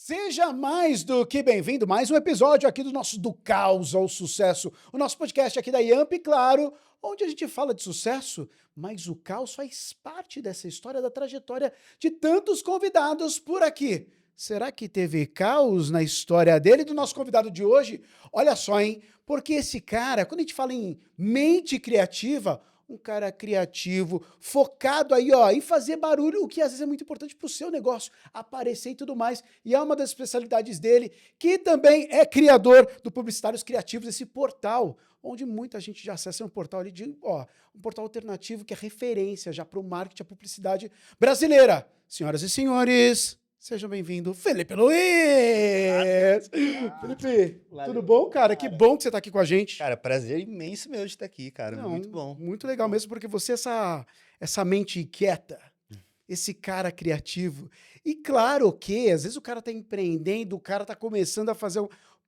Seja mais do que bem-vindo, mais um episódio aqui do nosso Do Caos ao Sucesso, o nosso podcast aqui da Yamp, claro, onde a gente fala de sucesso, mas o caos faz parte dessa história, da trajetória de tantos convidados por aqui. Será que teve caos na história dele e do nosso convidado de hoje? Olha só, hein? Porque esse cara, quando a gente fala em mente criativa, um cara criativo, focado aí, ó, em fazer barulho, o que às vezes é muito importante para o seu negócio aparecer e tudo mais. E é uma das especialidades dele, que também é criador do Publicitários Criativos, esse portal, onde muita gente já acessa um portal ali de, ó, um portal alternativo que é referência já para o marketing, a publicidade brasileira. Senhoras e senhores, sejam bem-vindos, Felipe Luiz! Felipe, tudo Valeu, bom, cara? Que cara. bom que você está aqui com a gente. Cara, prazer imenso meu de estar aqui, cara. Muito Não, bom. muito Muito legal bom. mesmo, porque você é essa mente inquieta, esse cara criativo. E claro que, às vezes o cara tá empreendendo, o cara tá começando a fazer.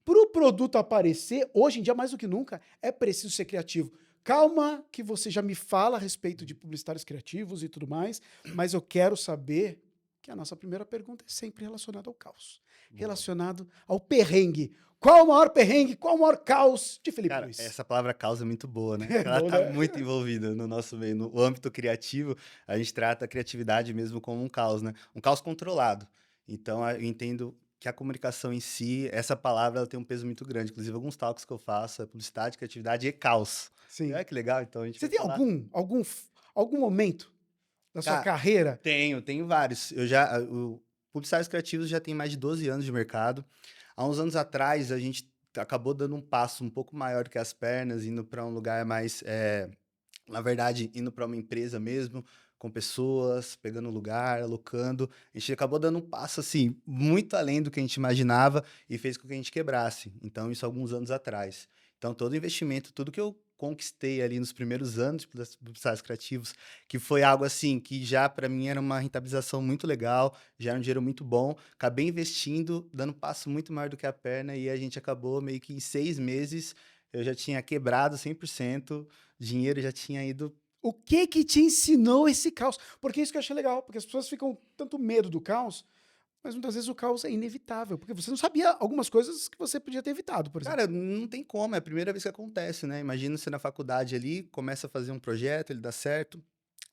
Para o produto aparecer, hoje em dia, mais do que nunca, é preciso ser criativo. Calma, que você já me fala a respeito de publicitários criativos e tudo mais, mas eu quero saber que a nossa primeira pergunta é sempre relacionada ao caos, Boa. relacionado ao perrengue. Qual o maior perrengue, qual o maior caos de Felipe Cara, Luiz? essa palavra causa é muito boa, né? É Ela bom, tá né? muito envolvida no nosso meio. No âmbito criativo, a gente trata a criatividade mesmo como um caos, né? Um caos controlado. Então, eu entendo que a comunicação em si, essa palavra, ela tem um peso muito grande. Inclusive, alguns talks que eu faço é publicidade, criatividade e caos. E Sim. olha que legal, então a gente Você vai tem falar. algum momento da sua Cara, carreira? tenho vários. O Publicitários Criativos já tem mais de 12 anos de mercado. Há uns anos atrás, a gente acabou dando um passo um pouco maior que as pernas, indo para um lugar mais, na verdade, indo para uma empresa mesmo, com pessoas, pegando lugar, alocando. A gente acabou dando um passo, assim, muito além do que a gente imaginava e fez com que a gente quebrasse. Então, isso há alguns anos atrás. Então, todo investimento, tudo que eu conquistei ali nos primeiros anos de publicitários criativos, que foi algo assim que já para mim era uma rentabilização muito legal, já era um dinheiro muito bom, acabei investindo, dando um passo muito maior do que a perna e a gente acabou meio que em 6 meses eu já tinha quebrado 100%, dinheiro já tinha ido. O que que te ensinou esse caos? Porque isso que eu achei legal, porque as pessoas ficam com tanto medo do caos, mas muitas vezes o caos é inevitável, porque você não sabia algumas coisas que você podia ter evitado, por exemplo. Cara, não tem como, é a primeira vez que acontece, né? Imagina você na faculdade ali, começa a fazer um projeto, ele dá certo,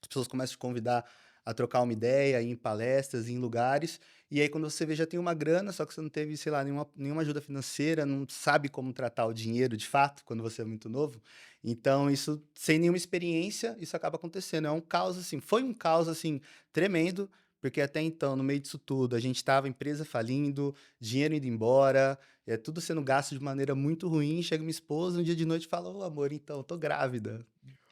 as pessoas começam a te convidar a trocar uma ideia, ir em palestras, ir em lugares, e aí quando você vê já tem uma grana, só que você não teve, sei lá, nenhuma ajuda financeira, não sabe como tratar o dinheiro de fato, quando você é muito novo. Então, isso, sem nenhuma experiência, isso acaba acontecendo. É um caos, assim, foi um caos, assim, tremendo, porque até então, no meio disso tudo, a gente estava empresa falindo, dinheiro indo embora, tudo sendo gasto de maneira muito ruim. Chega minha esposa um dia de noite e fala: Ô amor, então, tô grávida.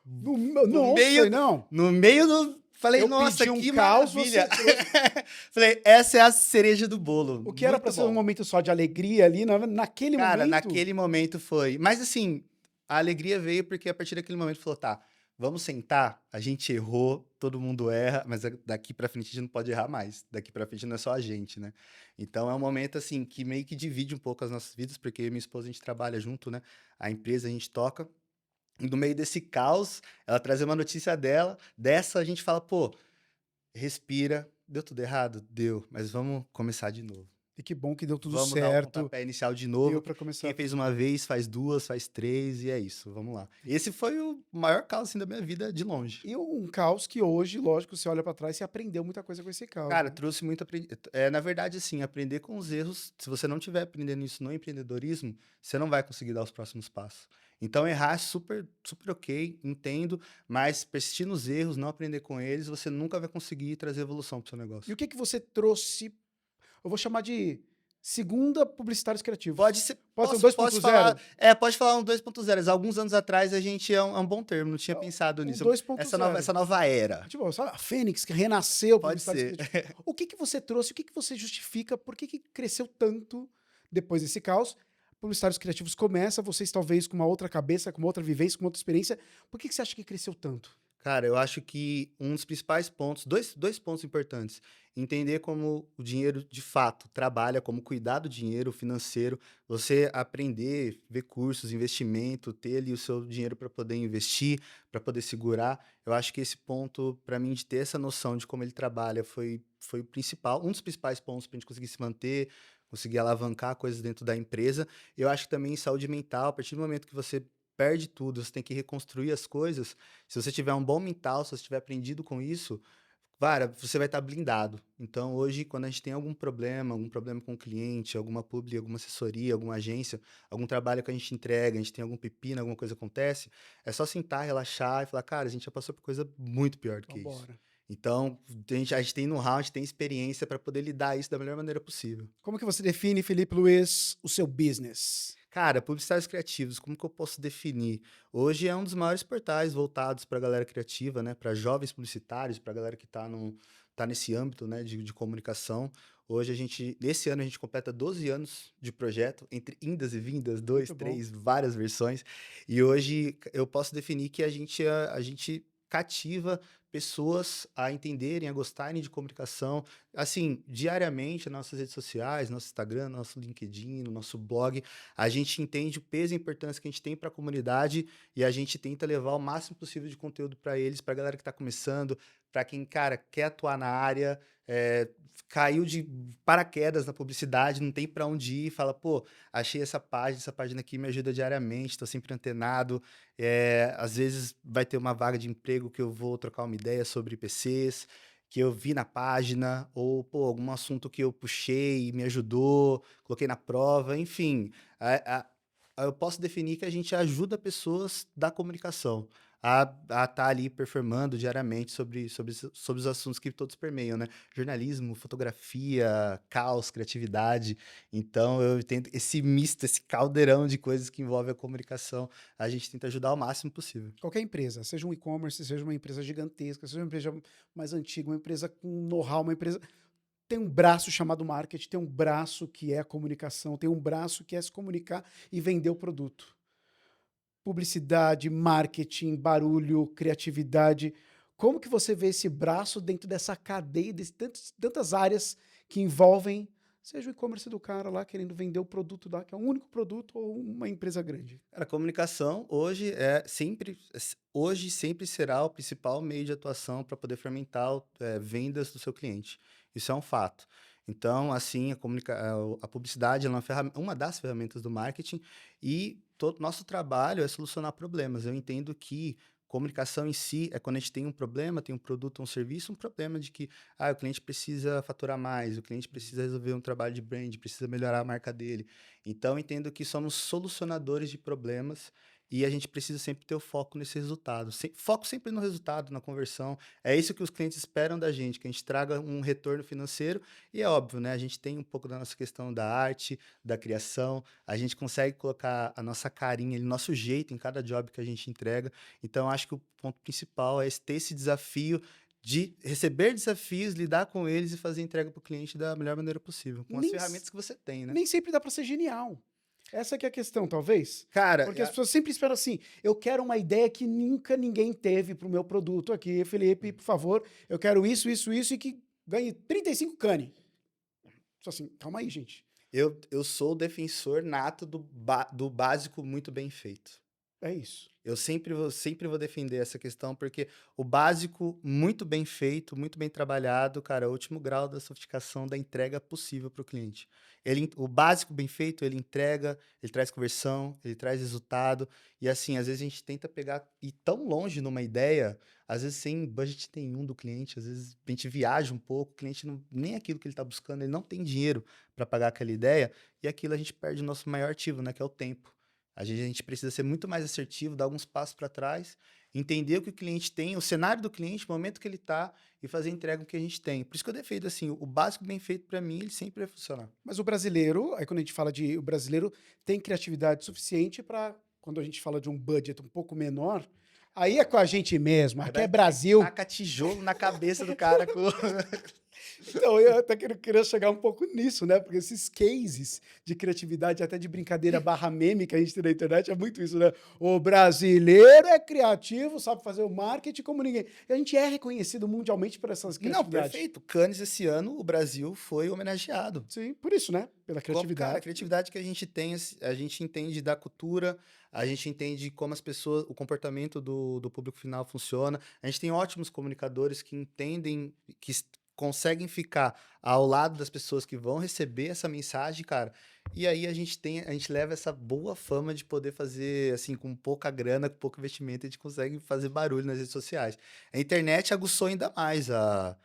No Nossa, meio, não. no meio do. Falei, Eu nossa, pedi um que caos, maravilha. você trouxe. Falei, essa é a cereja do bolo. O que era para Muito ser um bom. momento só de alegria ali, naquele Cara, momento. naquele momento foi. Mas assim, a alegria veio porque a partir daquele momento falou: tá, vamos sentar, a gente errou, todo mundo erra, mas daqui pra frente a gente não pode errar mais. Daqui pra frente não é só a gente, né? Então é um momento assim que meio que divide um pouco as nossas vidas, porque eu e minha esposa a gente trabalha junto, né? A empresa a gente toca. E no meio desse caos, ela traz uma notícia dela, dessa a gente fala, pô, respira, deu tudo errado? Deu, mas vamos começar de novo. E que bom que deu tudo Vamos dar o certo. pontapé inicial de Deu novo. para começar Quem fez tudo uma bem. vez, faz duas, faz três, e é isso, vamos lá. Esse foi o maior caos assim, da minha vida, de longe. E um caos que hoje, lógico, você olha para trás e aprendeu muita coisa com esse caos, Cara, né? trouxe muito na verdade, assim, aprender com os erros. Se você não estiver aprendendo isso no empreendedorismo, você não vai conseguir dar os próximos passos. Então, errar é super, super ok, entendo, mas persistir nos erros, não aprender com eles, você nunca vai conseguir trazer evolução para o seu E negócio. o que que você trouxe, eu vou chamar de segunda publicitários criativos. Pode ser, Pode ser um posso falar, 2.0? pode falar um 2.0. Alguns anos atrás a gente é um bom termo, não tinha pensado Um nisso. Essa 2.0. nova era. Tipo, sabe, a Fênix que renasceu Pode publicitários ser. criativos. O que que você trouxe, o que que você justifica, por que que cresceu tanto depois desse caos? Publicitários criativos começa, vocês talvez com uma outra cabeça, com uma outra vivência, com uma outra experiência. Por que que você acha que cresceu tanto? Cara, eu acho que um dos principais pontos, dois pontos importantes. Entender como o dinheiro de fato trabalha, como cuidar do dinheiro financeiro, você aprender, ver cursos, investimento, ter ali o seu dinheiro para poder investir, para poder segurar. Eu acho que esse ponto, para mim, de ter essa noção de como ele trabalha, foi o principal, um dos principais pontos para a gente conseguir se manter, conseguir alavancar coisas dentro da empresa. Eu acho que também saúde mental, a partir do momento que você perde tudo, você tem que reconstruir as coisas. Se você tiver um bom mental, se você tiver aprendido com isso, cara, você vai estar blindado. Então, hoje, quando a gente tem algum problema com o cliente, alguma publi, alguma assessoria, alguma agência, algum trabalho que a gente entrega, a gente tem algum pepino, alguma coisa acontece, é só sentar, relaxar e falar, cara, a gente já passou por coisa muito pior do que isso. Vambora. Então, a gente tem know-how, a gente tem experiência para poder lidar isso da melhor maneira possível. Como que você define, Felipe Luiz, o seu business? Cara, publicitários criativos, como que eu posso definir? Hoje é um dos maiores portais voltados para a galera criativa, né? Para jovens publicitários, para a galera que tá nesse âmbito, né? De comunicação. Hoje nesse ano a gente completa 12 anos de projeto, entre indas e vindas, dois, Muito bom. três, várias versões. E hoje eu posso definir que a gente cativa pessoas a entenderem, a gostarem de comunicação, assim, diariamente nas nossas redes sociais, nosso Instagram, nosso LinkedIn, no nosso blog. A gente entende o peso e a importância que a gente tem para a comunidade e a gente tenta levar o máximo possível de conteúdo para eles, para a galera que está começando, para quem, cara, quer atuar na área, caiu de paraquedas na publicidade, não tem para onde ir, fala, pô, achei essa página aqui me ajuda diariamente, estou sempre antenado. Às vezes vai ter uma vaga de emprego que eu vou trocar uma ideia sobre IPCs, que eu vi na página, ou pô, algum assunto que eu puxei e me ajudou, coloquei na prova, enfim. Eu posso definir que a gente ajuda pessoas da comunicação a estar ali performando diariamente sobre os assuntos que todos permeiam, né? Jornalismo, fotografia, caos, criatividade. Então, eu entendo esse misto, esse caldeirão de coisas que envolve a comunicação, a gente tenta ajudar ao máximo possível. Qualquer empresa, seja um e-commerce, seja uma empresa gigantesca, seja uma empresa mais antiga, uma empresa com know-how, uma empresa tem um braço chamado marketing, tem um braço que é a comunicação, tem um braço que é se comunicar e vender o produto. Publicidade, marketing, barulho, criatividade. Como que você vê esse braço dentro dessa cadeia, de tantas áreas que envolvem, seja o e-commerce do cara lá querendo vender o produto lá, que é um único produto ou uma empresa grande? Cara, a comunicação hoje sempre será o principal meio de atuação para poder fermentar vendas do seu cliente. Isso é um fato. Então, assim, a publicidade ela é uma das ferramentas do marketing e todo nosso trabalho é solucionar problemas. Eu entendo que comunicação em si é quando a gente tem um problema, tem um produto ou um serviço, um problema de que o cliente precisa faturar mais, o cliente precisa resolver um trabalho de brand, precisa melhorar a marca dele. Então, entendo que somos solucionadores de problemas e a gente precisa sempre ter o foco nesse resultado. Foco sempre no resultado, na conversão. É isso que os clientes esperam da gente, que a gente traga um retorno financeiro. E é óbvio, né? A gente tem um pouco da nossa questão da arte, da criação. A gente consegue colocar a nossa carinha, o nosso jeito em cada job que a gente entrega. Então, acho que o ponto principal é ter esse desafio de receber desafios, lidar com eles e fazer a entrega para o cliente da melhor maneira possível, com as Nem, ferramentas que você tem, né? nem sempre dá para ser genial. Essa que é a questão, talvez. Cara, Porque as pessoas sempre esperam assim, eu quero uma ideia que nunca ninguém teve para o meu produto aqui, Felipe, por favor, eu quero isso, isso, isso, e que ganhe 35 cane. Só assim, calma aí, gente. eu sou o defensor nato do básico muito bem feito. É isso. Eu sempre vou defender essa questão, porque o básico, muito bem feito, muito bem trabalhado, cara, é o último grau da sofisticação da entrega possível para o cliente. O básico bem feito, ele entrega, ele traz conversão, ele traz resultado. E assim, às vezes a gente tenta pegar e tão longe numa ideia, às vezes sem budget nenhum do cliente, às vezes a gente viaja um pouco, o cliente não, nem aquilo que ele está buscando, ele não tem dinheiro para pagar aquela ideia, e aquilo a gente perde o nosso maior ativo, né, que é o tempo. A gente precisa ser muito mais assertivo, dar alguns passos para trás, entender o que o cliente tem, o cenário do cliente, o momento que ele está e fazer a entrega que a gente tem. Por isso que eu defendo assim, o básico bem feito para mim, ele sempre vai funcionar. Mas o brasileiro, aí quando a gente fala de o brasileiro tem criatividade suficiente para quando a gente fala de um budget um pouco menor, aí é com a gente mesmo, Aí aqui é vai, Brasil. taca tijolo na cabeça do cara com Então, eu até queria chegar um pouco nisso, né? Porque esses cases de criatividade, até de brincadeira barra meme que a gente tem na internet, é muito isso, né? O brasileiro é criativo, sabe fazer o marketing como ninguém. E a gente é reconhecido mundialmente por essas Não, criatividades. perfeito. Cannes esse ano, o Brasil foi homenageado. Sim, por isso, né? Pela Cara, a criatividade. criatividade que a gente tem, a gente entende da cultura, a gente entende como as pessoas, o comportamento do público final funciona. A gente tem ótimos comunicadores que entendem, conseguem ficar ao lado das pessoas que vão receber essa mensagem, cara. E aí a gente leva essa boa fama de poder fazer, assim, com pouca grana, com pouco investimento, a gente consegue fazer barulho nas redes sociais. A internet aguçou ainda mais a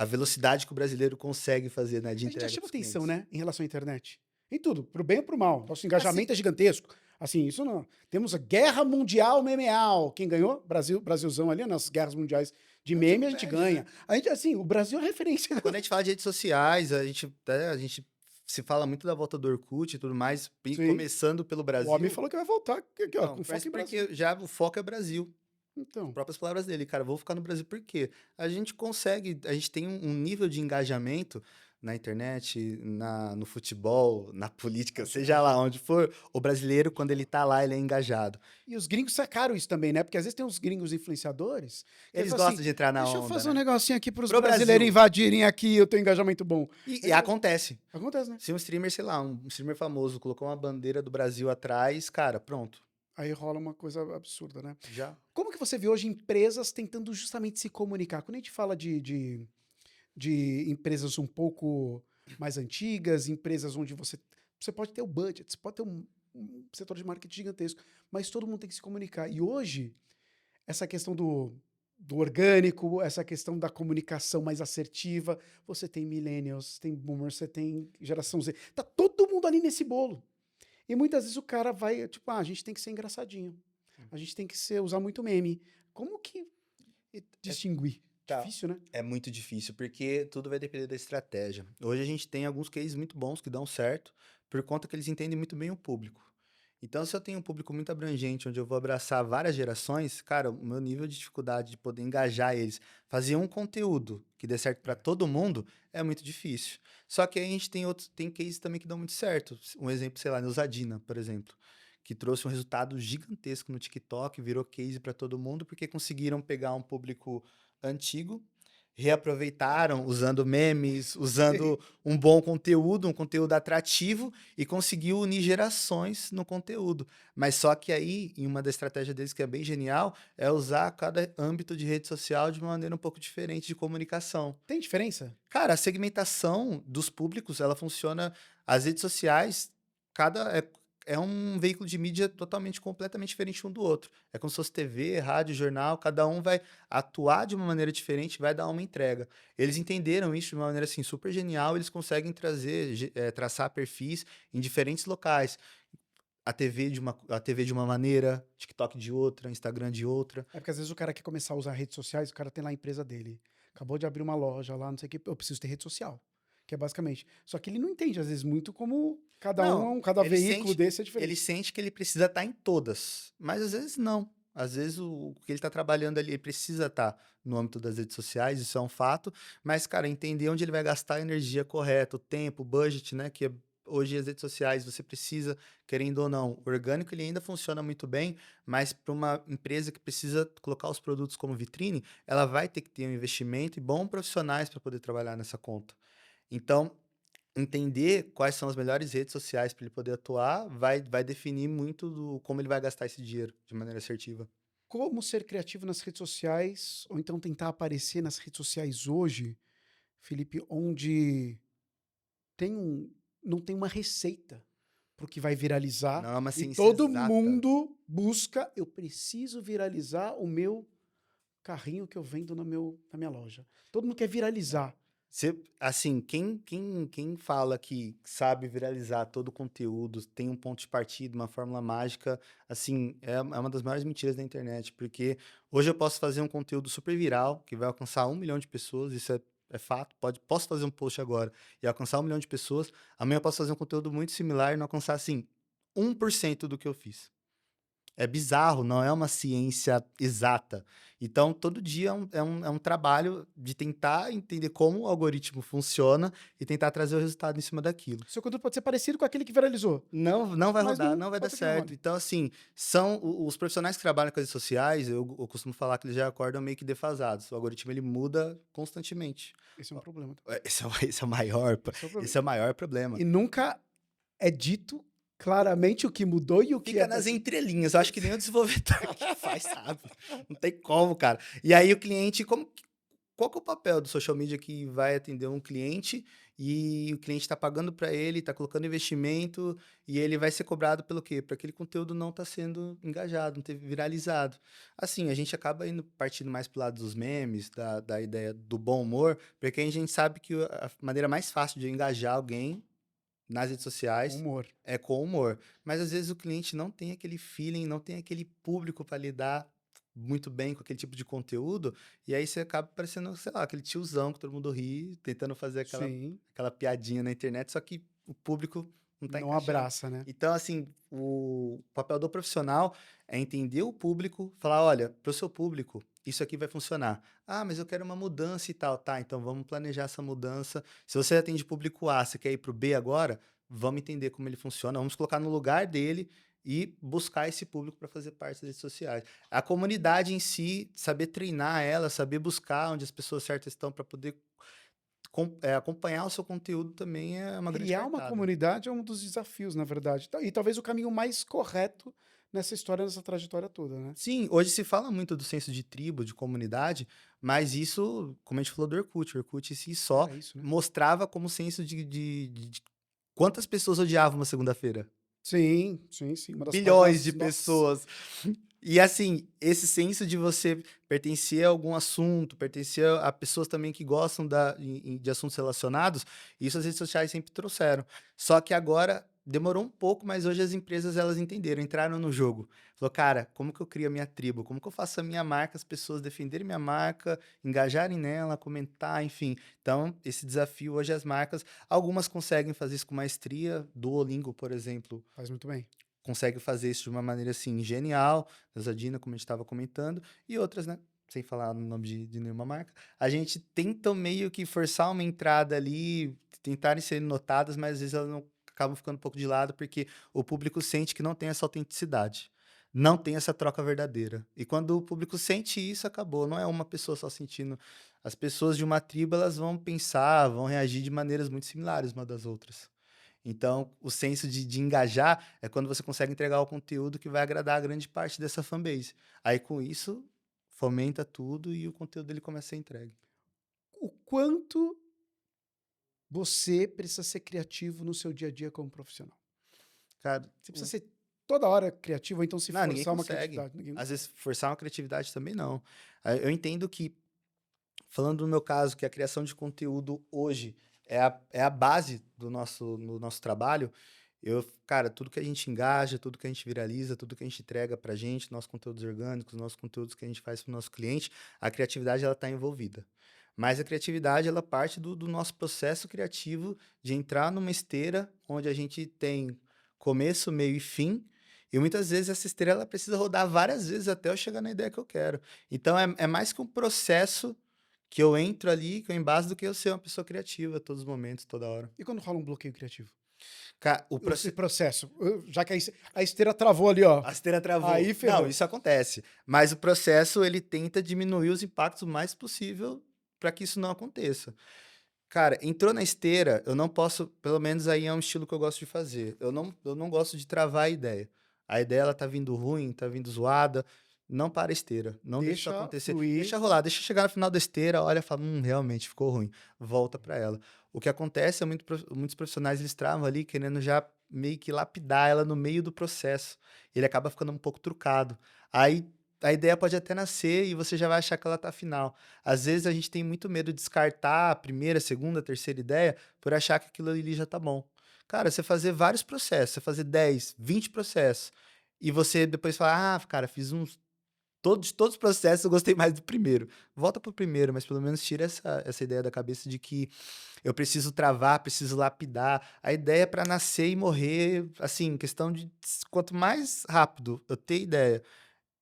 velocidade que o brasileiro consegue fazer, né, de A gente já entrega chama para os atenção, clientes. né, em relação à internet. Em tudo, pro bem ou pro mal. Nosso Assim, engajamento é gigantesco. Assim, isso não. Temos a Guerra Mundial Memeal. Quem ganhou? Brasil, Brasilzão ali, nas guerras mundiais de a gente meme, não a gente perde, né? ganha. A gente, assim, o Brasil é referência. Quando a gente fala de redes sociais, a gente se fala muito da volta do Orkut e tudo mais, e Sim. começando pelo O homem Brasil. falou que vai voltar aqui, ó, Então, com mas foco em Brasil. porque já o foco é Brasil. Então, Próprias palavras dele, cara, vou ficar no Brasil por quê? A gente tem um nível de engajamento na internet, no futebol, na política, seja lá onde for, o brasileiro, quando ele tá lá, ele é engajado. e os gringos sacaram isso também, né? Porque às vezes tem uns gringos influenciadores que ele Eles fala assim: gostam de entrar na deixa eu onda, fazer um né? negocinho aqui para os Pro brasileiros Brasil. invadirem aqui, eu tenho engajamento bom. E acontece. Acontece, né? Se um streamer, sei lá, um streamer famoso colocou uma bandeira do Brasil atrás, cara, pronto. Aí rola uma coisa absurda, né? Já. Como que você vê hoje empresas tentando justamente se comunicar? Quando a gente fala de empresas um pouco mais antigas, empresas onde você pode ter o budget, você pode ter um setor de marketing gigantesco, mas todo mundo tem que se comunicar. E hoje, essa questão do orgânico, essa questão da comunicação mais assertiva, você tem millennials, tem boomers, você tem geração Z, tá todo mundo ali nesse bolo. E muitas vezes o cara vai, tipo, a gente tem que ser engraçadinho. A gente tem que usar muito meme. Como que distinguir? Tá. Difícil, né? É muito difícil, porque tudo vai depender da estratégia. Hoje a gente tem alguns cases muito bons que dão certo, por conta que eles entendem muito bem o público. Então, se eu tenho um público muito abrangente, onde eu vou abraçar várias gerações, cara, o meu nível de dificuldade de poder engajar eles, fazer um conteúdo que dê certo para todo mundo, é muito difícil. Só que aí a gente tem cases também que dão muito certo. Um exemplo, sei lá, Neusadina, por exemplo, que trouxe um resultado gigantesco no TikTok, virou case para todo mundo, porque conseguiram pegar um público antigo, reaproveitaram usando memes, Sim. usando um bom conteúdo, um conteúdo atrativo e conseguiu unir gerações no conteúdo. Mas só que aí, em uma das estratégias deles que é bem genial, é usar cada âmbito de rede social de uma maneira um pouco diferente de comunicação. Tem diferença? Cara, a segmentação dos públicos, ela funciona. As redes sociais, cada é um veículo de mídia totalmente, completamente diferente um do outro. É como se fosse TV, rádio, jornal, cada um vai atuar de uma maneira diferente, vai dar uma entrega. Eles entenderam isso de uma maneira assim super genial, eles conseguem traçar perfis em diferentes locais. A TV de uma maneira, TikTok de outra, Instagram de outra. É porque às vezes o cara quer começar a usar redes sociais, o cara tem lá a empresa dele. Acabou de abrir uma loja lá, não sei o que, eu preciso ter rede social. Que é basicamente. Só que ele não entende, às vezes, muito como Não, cada ele veículo sente, desse é ele diferente. sente que ele precisa estar em todas, mas às vezes não. Às vezes o que ele está trabalhando ali, ele precisa estar no âmbito das redes sociais, isso é um fato, mas, cara, entender onde ele vai gastar a energia correta, o tempo, o budget, né? Hoje as redes sociais você precisa, querendo ou não, o orgânico ele ainda funciona muito bem, mas para uma empresa que precisa colocar os produtos como vitrine, ela vai ter que ter um investimento e bons profissionais para poder trabalhar nessa conta. Então, entender quais são as melhores redes sociais para ele poder atuar vai definir muito do como ele vai gastar esse dinheiro de maneira assertiva. Como ser criativo nas redes sociais, ou então tentar aparecer nas redes sociais hoje, Felipe, onde tem não tem uma receita para o que vai viralizar Não é uma e ciência todo exata. mundo busca, eu preciso viralizar o meu carrinho que eu vendo na minha loja. Todo mundo quer viralizar. Assim, quem fala que sabe viralizar todo o conteúdo, tem um ponto de partida, uma fórmula mágica, assim, é uma das maiores mentiras da internet, porque hoje eu posso fazer um conteúdo super viral, que vai alcançar 1 milhão de pessoas, isso é fato, posso fazer um post agora e alcançar 1 milhão de pessoas, amanhã eu posso fazer um conteúdo muito similar e não alcançar, assim, 1% do que eu fiz. É bizarro, não é uma ciência exata. Então, todo dia é um trabalho de tentar entender como o algoritmo funciona e tentar trazer o resultado em cima daquilo. Seu conteúdo pode ser parecido com aquele que viralizou, Não vai mas rodar, não, não vai dar pode ser que não certo. role. Então, assim, são os profissionais que trabalham com as redes sociais, eu costumo falar que eles já acordam meio que defasados. O algoritmo ele muda constantemente. Esse é um problema. Esse é o maior, Esse é o problema. esse é o maior problema. E nunca é dito claramente o que mudou e o que é Fica para nas ser. entrelinhas. Eu acho que nem o desenvolvedor que faz sabe. Não tem como, cara. E aí o cliente, qual que é o papel do social media que vai atender um cliente e o cliente está pagando para ele, está colocando investimento e ele vai ser cobrado pelo quê? Para aquele conteúdo não estar sendo engajado, não ter viralizado. Assim, a gente acaba partindo mais pro lado dos memes, da ideia do bom humor, porque a gente sabe que a maneira mais fácil de engajar alguém nas redes sociais Humor. é com humor. Mas às vezes o cliente não tem aquele feeling, não tem aquele público para lidar muito bem com aquele tipo de conteúdo, e aí você acaba parecendo, sei lá, aquele tiozão que todo mundo ri, tentando fazer Sim. aquela piadinha na internet, só que o público não tá Não encaixando. abraça, né? Então, assim, o papel do profissional é entender o público, falar, olha, para o seu público, isso aqui vai funcionar. Ah, mas eu quero uma mudança e tal. Tá, então vamos planejar essa mudança. Se você atende público A, você quer ir para o B agora, vamos entender como ele funciona, vamos colocar no lugar dele e buscar esse público para fazer parte das redes sociais. A comunidade em si, saber treinar ela, saber buscar onde as pessoas certas estão para poder acompanhar o seu conteúdo também é uma grande Criar uma cartada. comunidade é um dos desafios, na verdade. E talvez o caminho mais correto nessa história, nessa trajetória toda, né? Sim, hoje se fala muito do senso de tribo, de comunidade, mas isso, como a gente falou do Orkut, o Orkut em si só Era isso, né? mostrava como senso de quantas pessoas odiavam uma segunda-feira. Sim, sim, sim. Uma das Bilhões de páginas. Nossa. pessoas. E assim, esse senso de você pertencer a algum assunto, pertencer a pessoas também que gostam de assuntos relacionados, isso as redes sociais sempre trouxeram. Só que agora demorou um pouco, mas hoje as empresas elas entenderam, entraram no jogo. Falou, cara, como que eu crio a minha tribo? Como que eu faço a minha marca, as pessoas defenderem minha marca, engajarem nela, comentar, enfim. Então, esse desafio hoje as marcas, algumas conseguem fazer isso com maestria, Duolingo, por exemplo, Faz muito bem. consegue fazer isso de uma maneira assim genial, a Zadina, como a gente estava comentando, e outras, né? Sem falar no nome de nenhuma marca, a gente tenta meio que forçar uma entrada ali, tentarem ser notadas, mas às vezes elas não acabam ficando um pouco de lado, porque o público sente que não tem essa autenticidade, não tem essa troca verdadeira. E quando o público sente isso, acabou. Não é uma pessoa só sentindo. As pessoas de uma tribo, elas vão pensar, vão reagir de maneiras muito similares uma das outras. Então, o senso de engajar é quando você consegue entregar o conteúdo que vai agradar a grande parte dessa fanbase. Aí, com isso, fomenta tudo e o conteúdo dele começa a ser entregue. O quanto você precisa ser criativo no seu dia a dia como profissional? Cara, Você precisa ser toda hora criativo, ou então se não, ninguém forçar uma consegue. criatividade? Ninguém Às consegue. vezes, forçar uma criatividade também não. Eu entendo que, falando no meu caso, que a criação de conteúdo hoje é a base no nosso trabalho, cara, tudo que a gente engaja, tudo que a gente viraliza, tudo que a gente entrega pra gente, nossos conteúdos orgânicos, nossos conteúdos que a gente faz pro nosso cliente, a criatividade ela tá envolvida. Mas a criatividade, ela parte do nosso processo criativo de entrar numa esteira onde a gente tem começo, meio e fim, e muitas vezes essa esteira ela precisa rodar várias vezes até eu chegar na ideia que eu quero. Então é mais que um processo que eu entro ali, que eu embaso, do que eu ser uma pessoa criativa a todos os momentos, toda hora. E quando rola um bloqueio criativo? O Esse processo. processo, já que a esteira travou ali, ó. A esteira travou. Aí ferrou. Não, isso acontece. Mas o processo, ele tenta diminuir os impactos o mais possível para que isso não aconteça. Cara, entrou na esteira, eu não posso, pelo menos aí é um estilo que eu gosto de fazer. Eu não gosto de travar a ideia. A ideia, ela tá vindo ruim, tá vindo zoada. Não para a esteira. Não deixa isso Deixa acontecer. fluir. Deixa rolar, deixa chegar no final da esteira, olha e fala, realmente ficou ruim. Volta para ela. O que acontece é muitos profissionais, eles travam ali querendo já meio que lapidar ela no meio do processo. Ele acaba ficando um pouco trucado. Aí a ideia pode até nascer e você já vai achar que ela tá final. Às vezes a gente tem muito medo de descartar a primeira, segunda, terceira ideia por achar que aquilo ali já tá bom. Cara, você fazer vários processos, você fazer 10, 20 processos, e você depois falar, cara, fiz uns. De todos os processos, eu gostei mais do primeiro. Volta pro primeiro, mas pelo menos tira essa ideia da cabeça de que eu preciso travar, preciso lapidar. A ideia é para nascer e morrer, assim, questão de quanto mais rápido eu ter ideia,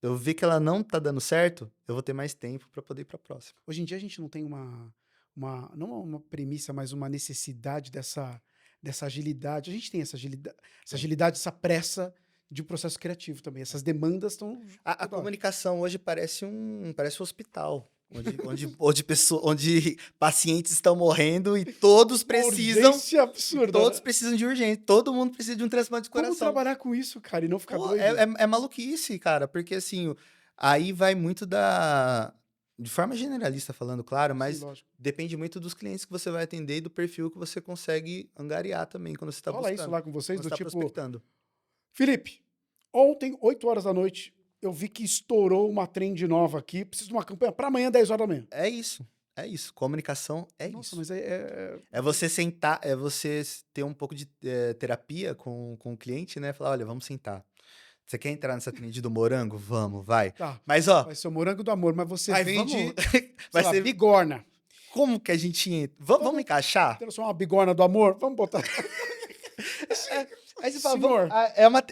eu ver que ela não tá dando certo, eu vou ter mais tempo para poder ir para próxima. Hoje em dia a gente não tem não uma premissa, mas uma necessidade dessa agilidade. A gente tem essa agilidade, essa pressa de um processo criativo também. Essas demandas estão A toda hora. comunicação hoje parece um hospital, onde pacientes estão morrendo e todos Uma precisam. urgência absurda, né? Precisam de urgência, todo mundo precisa de um transplante de Como coração. trabalhar com isso, cara, e não ficar Pô, doido? é maluquice, cara, porque assim, aí vai muito de forma generalista falando, claro, Sim, mas lógico. depende muito dos clientes que você vai atender e do perfil que você consegue angariar também quando você está Rola isso buscando, lá com vocês quando você do está tipo, prospectando. Felipe, ontem, 8 horas da noite, eu vi que estourou uma trend nova aqui, preciso de uma campanha para amanhã, 10 horas da manhã. É isso, é isso. Comunicação é Nossa, isso. mas É você sentar, é você ter um pouco de terapia com o cliente, né? Falar, olha, vamos sentar. Você quer entrar nessa trend do morango? Vamos, vai. tá, Mas, ó, vai ser o morango do amor, mas você vai, vamos. vende, sei Vai lá, ser. bigorna. Como que a gente entra? Vamos Vamos encaixar? transformar uma bigorna do amor? Vamos botar. É, aí você fala, Senhor.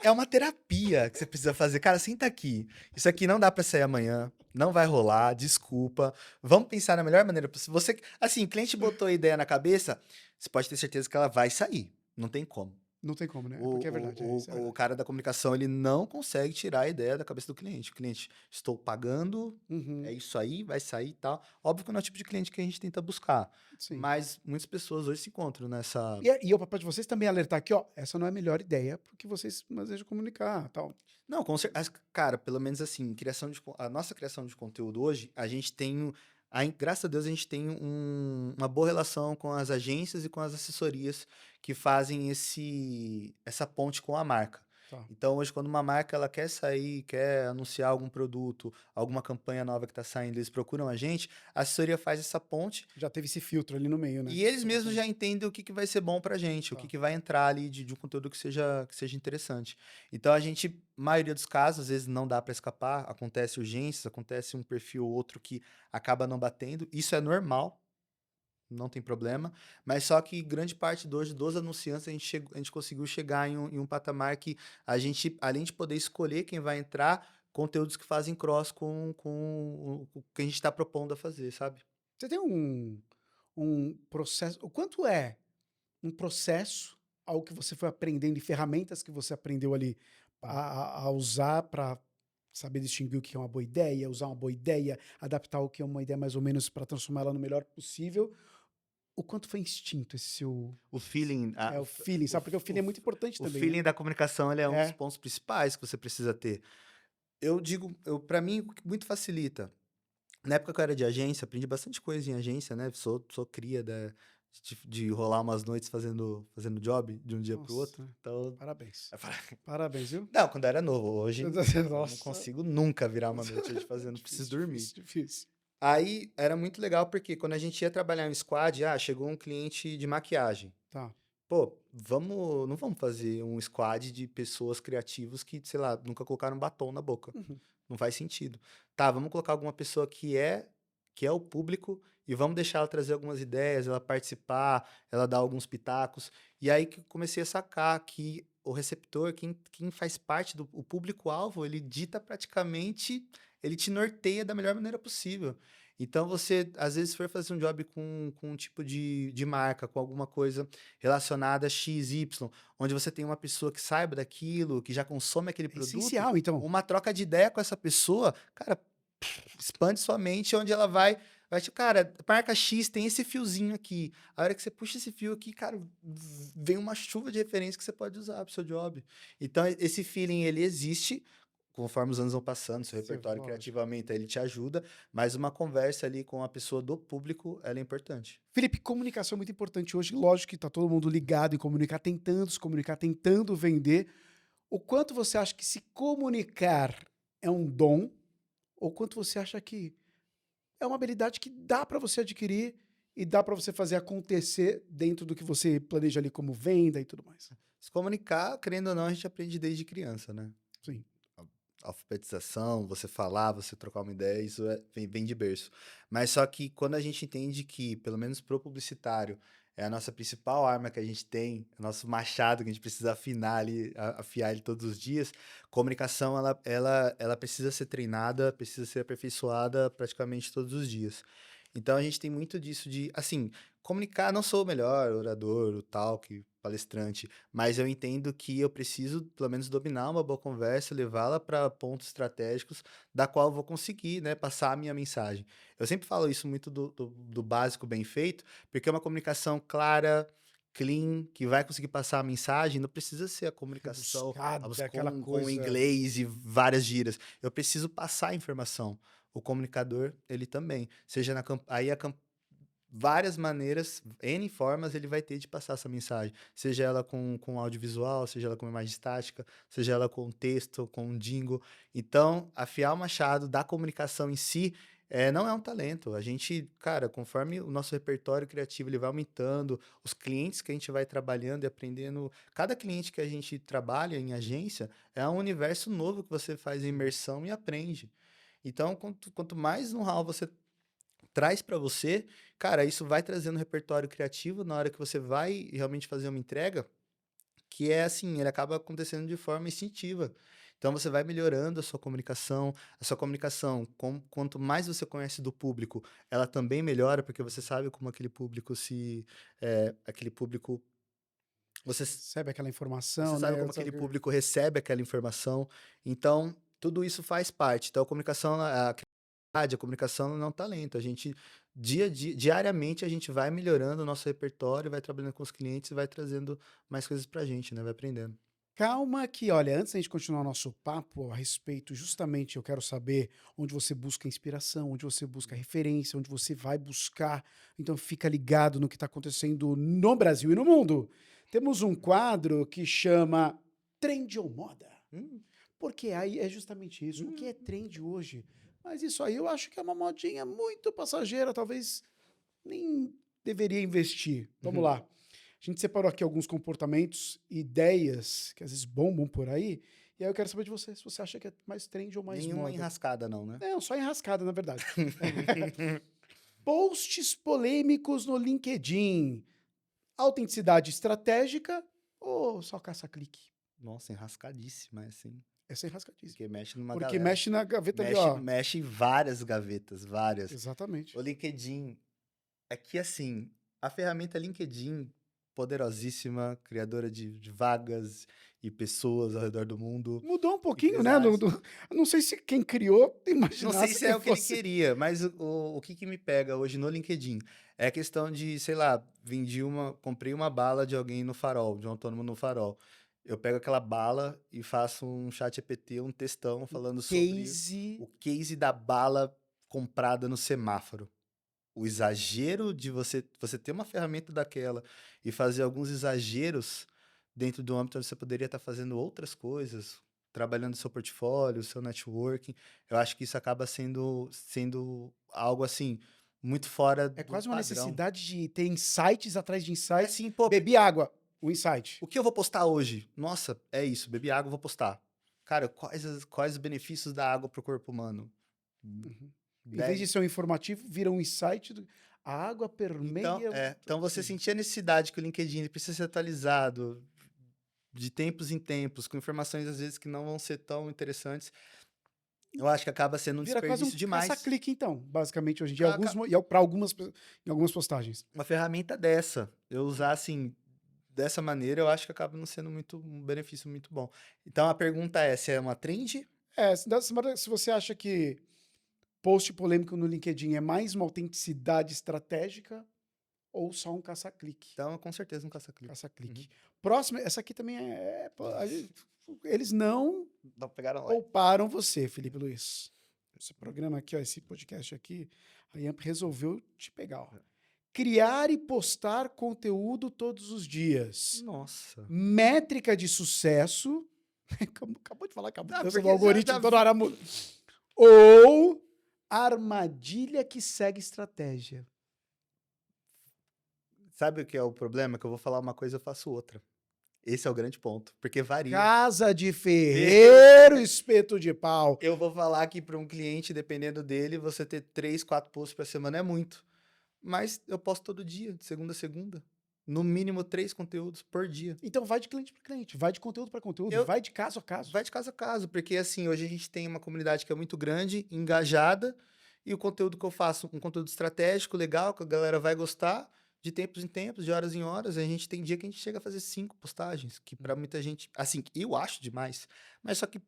é uma terapia que você precisa fazer. Cara, senta aqui. Isso aqui não dá pra sair amanhã. Não vai rolar, desculpa. Vamos pensar na melhor maneira possível. Você, assim, o cliente botou a ideia na cabeça, você pode ter certeza que ela vai sair. Não tem como. Não tem como, né? Porque é verdade, isso é O verdade. cara da comunicação, ele não consegue tirar a ideia da cabeça do cliente. O cliente, estou pagando, é Uhum, isso aí, vai sair e tal. Óbvio que não é o tipo de cliente que a gente tenta buscar, sim. mas muitas pessoas hoje se encontram nessa. E o papel de vocês também é alertar aqui, ó, essa não é a melhor ideia, porque vocês manejam comunicar, tal. Não, cara, pelo menos assim, a nossa criação de conteúdo hoje, a gente tem, graças a Deus, a gente tem uma boa relação com as agências e com as assessorias que fazem essa ponte com a marca. Tá. Então, hoje, quando uma marca ela quer sair, quer anunciar algum produto, alguma campanha nova que está saindo, eles procuram a assessoria faz essa ponte Já teve esse filtro ali no meio, né? e eles mesmos já entendem o que vai ser bom pra gente, o Tá. que vai entrar ali de um conteúdo que seja interessante. Então a gente, maioria dos casos, às vezes não dá para escapar, acontece urgências, acontece um perfil ou outro que acaba não batendo. Isso é normal, não tem problema, mas só que grande parte hoje dos anunciantes a gente conseguiu chegar em um patamar que a gente, além de poder escolher quem vai entrar, conteúdos que fazem cross com o que a gente está propondo a fazer, sabe? Você tem um processo. O quanto é um processo, algo que você foi aprendendo e ferramentas que você aprendeu ali a usar para saber distinguir o que é uma boa ideia, usar uma boa ideia, adaptar o que é uma ideia mais ou menos para transformar ela no melhor possível. O quanto foi instinto esse seu. O feeling, É o feeling, o, sabe? Porque o o, feeling é muito importante o também, né? feeling da comunicação ele é um dos É. pontos principais que você precisa ter. Eu digo, para mim, o que muito facilita. Na época que eu era de agência, aprendi bastante coisa em agência, né? Sou cria de rolar umas noites fazendo job de um dia pro outro. Nossa, Então, parabéns. eu falei, Parabéns, viu? não, quando eu era novo, hoje eu não Nossa. consigo nunca virar uma noite hoje fazendo, preciso Difícil, dormir. difícil, difícil. Aí era muito legal porque quando a gente ia trabalhar em squad, chegou um cliente de maquiagem. Tá. Pô, não vamos fazer um squad de pessoas criativas que, sei lá, nunca colocaram batom na boca. Uhum. Não faz sentido. Tá, vamos colocar alguma pessoa que é o público e vamos deixar ela trazer algumas ideias, ela participar, ela dar alguns pitacos. E aí que eu comecei a sacar que o receptor, quem faz parte do o público-alvo, ele dita praticamente, ele te norteia da melhor maneira possível. Então você, às vezes, for fazer um job com um tipo de marca, com alguma coisa relacionada a X, Y, onde você tem uma pessoa que saiba daquilo, que já consome aquele É produto, essencial, então. uma troca de ideia com essa pessoa, cara, expande sua mente onde ela vai tipo, cara, marca X tem esse fiozinho aqui. A hora que você puxa esse fio aqui, cara, vem uma chuva de referência que você pode usar pro seu job. Então, esse feeling, ele existe. Conforme os anos vão passando, seu Sim, repertório lógico. criativamente, ele te ajuda, mas uma conversa ali com a pessoa do público, ela é importante. Felipe, comunicação é muito importante hoje. Lógico que tá todo mundo ligado em comunicar, tentando se comunicar, tentando vender. O quanto você acha que se comunicar é um dom, ou quanto você acha que é uma habilidade que dá para você adquirir e dá para você fazer acontecer dentro do que você planeja ali como venda e tudo mais? Se comunicar, querendo ou não, a gente aprende desde criança, né? Sim. Alfabetização, você falar, você trocar uma ideia, isso vem de berço. Mas só que quando a gente entende que, pelo menos pro publicitário, é a nossa principal arma que a gente tem, é o nosso machado que a gente precisa afinar ali, afiar ele todos os dias, comunicação, ela precisa ser treinada, precisa ser aperfeiçoada praticamente todos os dias. Então a gente tem muito disso de, assim, comunicar, não sou o melhor orador, o tal, que palestrante, mas eu entendo que eu preciso, pelo menos, dominar uma boa conversa, levá-la para pontos estratégicos, da qual eu vou conseguir, né, passar a minha mensagem. Eu sempre falo isso muito do básico bem feito, porque é uma comunicação clara, clean, que vai conseguir passar a mensagem, não precisa ser a comunicação Rebuscada, aquela com coisa. inglês e várias gírias. Eu preciso passar a informação. o comunicador, ele também. Seja na aí várias maneiras, N formas ele vai ter de passar essa mensagem. Seja ela com audiovisual, seja ela com imagem estática, seja ela com texto, com um jingle. Então, afiar o machado da comunicação em si não é um talento. A gente, cara, conforme o nosso repertório criativo ele vai aumentando, os clientes que a gente vai trabalhando e aprendendo, cada cliente que a gente trabalha em agência é um universo novo que você faz imersão e aprende. Então, quanto mais know-how você traz para você, cara, isso vai trazendo repertório criativo na hora que você vai realmente fazer uma entrega, que é assim, ele acaba acontecendo de forma instintiva. Então você vai melhorando a sua comunicação, quanto mais você conhece do público, ela também melhora, porque você sabe como aquele público aquele público, você, Recebe aquela você informação, sabe né? como aquele público recebe aquela informação. Então, tudo isso faz parte. Então, a comunicação, a comunicação não é um talento. A gente, diariamente, a gente vai melhorando o nosso repertório, vai trabalhando com os clientes e vai trazendo mais coisas pra gente, né? Vai aprendendo. Calma que, olha, antes da gente continuar o nosso papo a respeito, justamente eu quero saber onde você busca inspiração, onde você busca referência, onde você vai buscar. Então fica ligado no que está acontecendo no Brasil e no mundo. Temos um quadro que chama Trend ou Moda. Hum, Porque aí é justamente isso. O que é hum, trend hoje? Mas isso aí eu acho que é uma modinha muito passageira, talvez nem deveria investir. Vamos uhum. lá. A gente separou aqui alguns comportamentos, ideias que às vezes bombam por aí. E aí eu quero saber de você, se você acha que é mais trend ou mais Nenhuma moda. enrascada, não, né? Não, só enrascada, na verdade. Posts polêmicos no LinkedIn. Autenticidade estratégica ou só caça-clique? Nossa, enrascadíssima, assim. Essa é enrascadíssima. Porque mexe numa Porque galera. mexe na gaveta ali, Mexe, ó. mexe em várias gavetas, várias. O Exatamente. LinkedIn, é que assim, a ferramenta LinkedIn, poderosíssima, criadora de vagas e pessoas ao redor do mundo, Mudou um pouquinho, né? empresários. Eu não sei se quem criou Não sei imaginasse se que é o que ele fosse. queria, mas o que me pega hoje no LinkedIn é a questão de, sei lá, comprei uma bala de alguém no Farol, de um autônomo no Farol. Eu pego aquela bala e faço um chat GPT, um textão falando sobre Case. o case da bala comprada no semáforo. O exagero de você ter uma ferramenta daquela e fazer alguns exageros dentro do âmbito onde você poderia estar fazendo outras coisas, trabalhando seu portfólio, seu networking. Eu acho que isso acaba sendo algo assim muito fora É do quase uma padrão. necessidade de ter insights atrás de É insights. assim, pô, Bebi água, o insight. o que eu vou postar hoje? Nossa, é isso, bebi água, vou postar. Cara, quais os benefícios da água para o corpo humano? Uhum. Em vez de 10. ser um informativo, vira um insight. A água Então, permeia então você tudo. sentir a necessidade que o LinkedIn ele precisa ser atualizado de tempos em tempos, com informações às vezes que não vão ser tão interessantes, eu acho que acaba sendo um Vira quase um desperdício demais. caça-clique, então, basicamente, hoje em dia, Pra ca- para algumas, em algumas postagens. Uma ferramenta dessa, eu usar assim, dessa maneira, eu acho que acaba não sendo um benefício muito bom. Então a pergunta é, se é uma trend? É, se você acha que post polêmico no LinkedIn é mais uma autenticidade estratégica ou só um caça-clique. Então, com certeza um caça-clique. Uhum. Caça-clique. Próximo, essa aqui também pô, eles não Não pegaram lá. pouparam você, Felipe Luiz. Esse programa aqui, ó, esse podcast aqui, a Yamp resolveu te pegar. Ó. Criar e postar conteúdo todos os dias. Nossa. Métrica de sucesso. Acabou de falar que a Ah, mudança do porque algoritmo toda hora muda. Ou armadilha que segue estratégia. Sabe o que é o problema? Que eu vou falar uma coisa, eu faço outra. Esse é o grande ponto, porque varia. Casa de ferreiro, espeto de pau. Eu vou falar que para um cliente, dependendo dele, você ter 3, 4 posts por semana é muito. Mas eu posto todo dia, de segunda a segunda. No mínimo 3 conteúdos por dia. Então vai de cliente para cliente, vai de conteúdo para conteúdo, Eu vai de caso a caso. vai de caso a caso, porque assim, hoje a gente tem uma comunidade que é muito grande, engajada, e o conteúdo que eu faço, um conteúdo estratégico, legal, que a galera vai gostar, de tempos em tempos, de horas em horas, a gente tem dia que a gente chega a fazer 5 postagens, que para muita gente, assim, eu acho demais, mas só que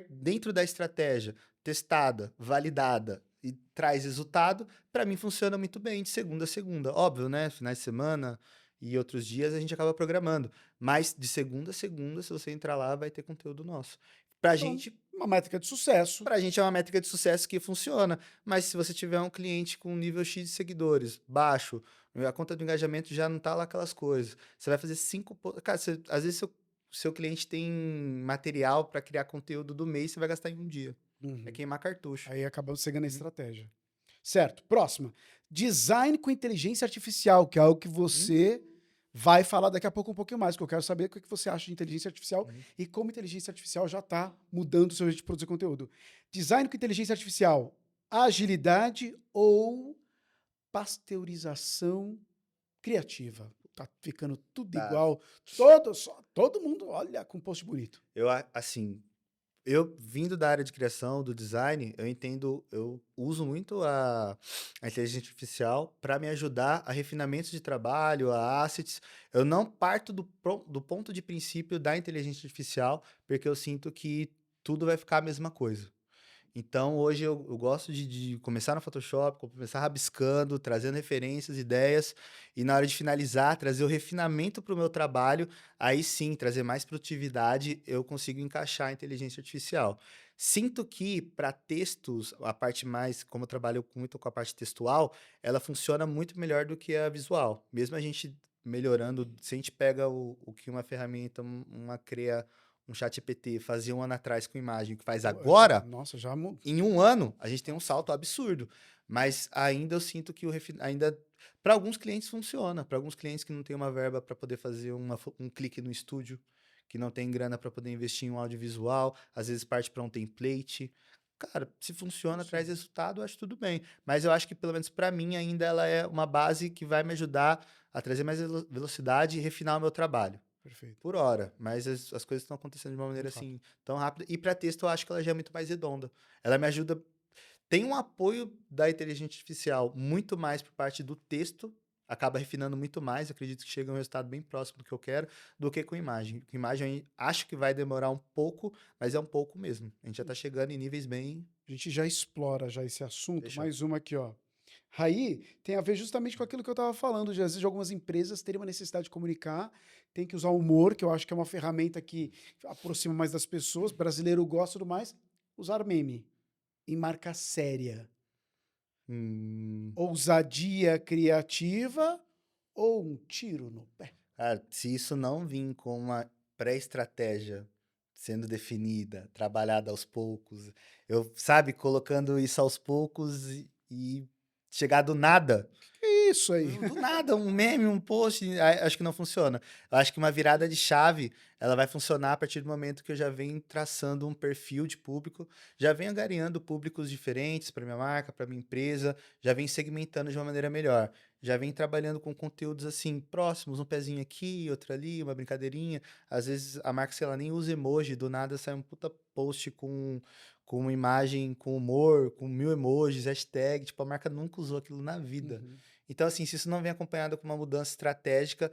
dentro da estratégia, testada, validada e traz resultado, para mim funciona muito bem de segunda a segunda. Óbvio, né? Finais de semana e outros dias a gente acaba programando. Mas de segunda a segunda, se você entrar lá, vai ter conteúdo nosso. Pra Então, gente, uma métrica de sucesso. pra gente é uma métrica de sucesso que funciona. Mas se você tiver um cliente com um nível X de seguidores baixo, a conta do engajamento já não tá lá aquelas coisas. Você vai fazer 5. Cara, às vezes seu cliente tem material para criar conteúdo do mês, você vai gastar em um dia. É Uhum. queimar cartucho. Aí acabamos chegando na Uhum. estratégia. Certo. Próxima. Design com inteligência artificial, que é algo que Hum, você vai falar daqui a pouco um pouquinho mais, porque eu quero saber o que você acha de inteligência artificial uhum. e como inteligência artificial já está mudando o seu jeito de produzir conteúdo. Design com inteligência artificial, agilidade ou pasteurização criativa? Tá ficando tudo Tá. igual, todo mundo olha com post bonito. Assim, eu vindo da área de criação, do design, eu uso muito a inteligência artificial para me ajudar a refinamentos de trabalho, a assets. Eu não parto do ponto de princípio da inteligência artificial, porque eu sinto que tudo vai ficar a mesma coisa. Então, hoje eu gosto de começar no Photoshop, começar rabiscando, trazendo referências, ideias, e na hora de finalizar, trazer o refinamento para o meu trabalho, aí sim, trazer mais produtividade, eu consigo encaixar a inteligência artificial. Sinto que para textos, a parte mais, como eu trabalho muito com a parte textual, ela funciona muito melhor do que a visual. Mesmo a gente melhorando, se a gente pega o que uma ferramenta, uma cria, um chat GPT fazia um ano atrás com imagem, que faz Pô, agora, nossa, já mudou. em um ano, a gente tem um salto absurdo. Mas ainda eu sinto que ainda para alguns clientes funciona. Para alguns clientes que não têm uma verba para poder fazer um clique no estúdio, que não tem grana para poder investir em um audiovisual, às vezes parte para um template. Cara, se funciona, traz resultado, eu acho tudo bem. Mas eu acho que, pelo menos para mim, ainda ela é uma base que vai me ajudar a trazer mais velocidade e refinar o meu trabalho Perfeito. por hora, mas as coisas estão acontecendo de uma maneira Muito rápido. assim tão rápida. E para texto eu acho que ela já é muito mais redonda. Ela me ajuda. Tem um apoio da inteligência artificial muito mais por parte do texto, acaba refinando muito mais. Acredito que chega a um resultado bem próximo do que eu quero, do que com imagem. Com imagem, eu acho que vai demorar um pouco, mas é um pouco mesmo. A gente já está chegando em níveis bem. A gente já explora já esse assunto. Fechou. Mais uma aqui, ó. Aí tem a ver justamente com aquilo que eu estava falando, de às vezes de algumas empresas terem uma necessidade de comunicar, tem que usar o humor, que eu acho que é uma ferramenta que aproxima mais das pessoas, brasileiro gosta do mais, usar meme em marca séria. Hum, Ousadia criativa ou um tiro no pé? Cara, se isso não vir com uma pré-estratégia sendo definida, trabalhada aos poucos, eu, sabe, colocando isso aos poucos e chegar do nada, Que isso aí? do nada, um meme, um post, acho que não funciona. Eu acho que uma virada de chave, ela vai funcionar a partir do momento que eu já venho traçando um perfil de público, já venho angariando públicos diferentes para minha marca, para minha empresa, já venho segmentando de uma maneira melhor. Já venho trabalhando com conteúdos assim, próximos, um pezinho aqui, outro ali, uma brincadeirinha. Às vezes a marca, sei lá, nem usa emoji, do nada sai um puta post com uma imagem com humor, com 1000 emojis, hashtag, tipo, a marca nunca usou aquilo na vida. Uhum. Então, assim, se isso não vem acompanhado com uma mudança estratégica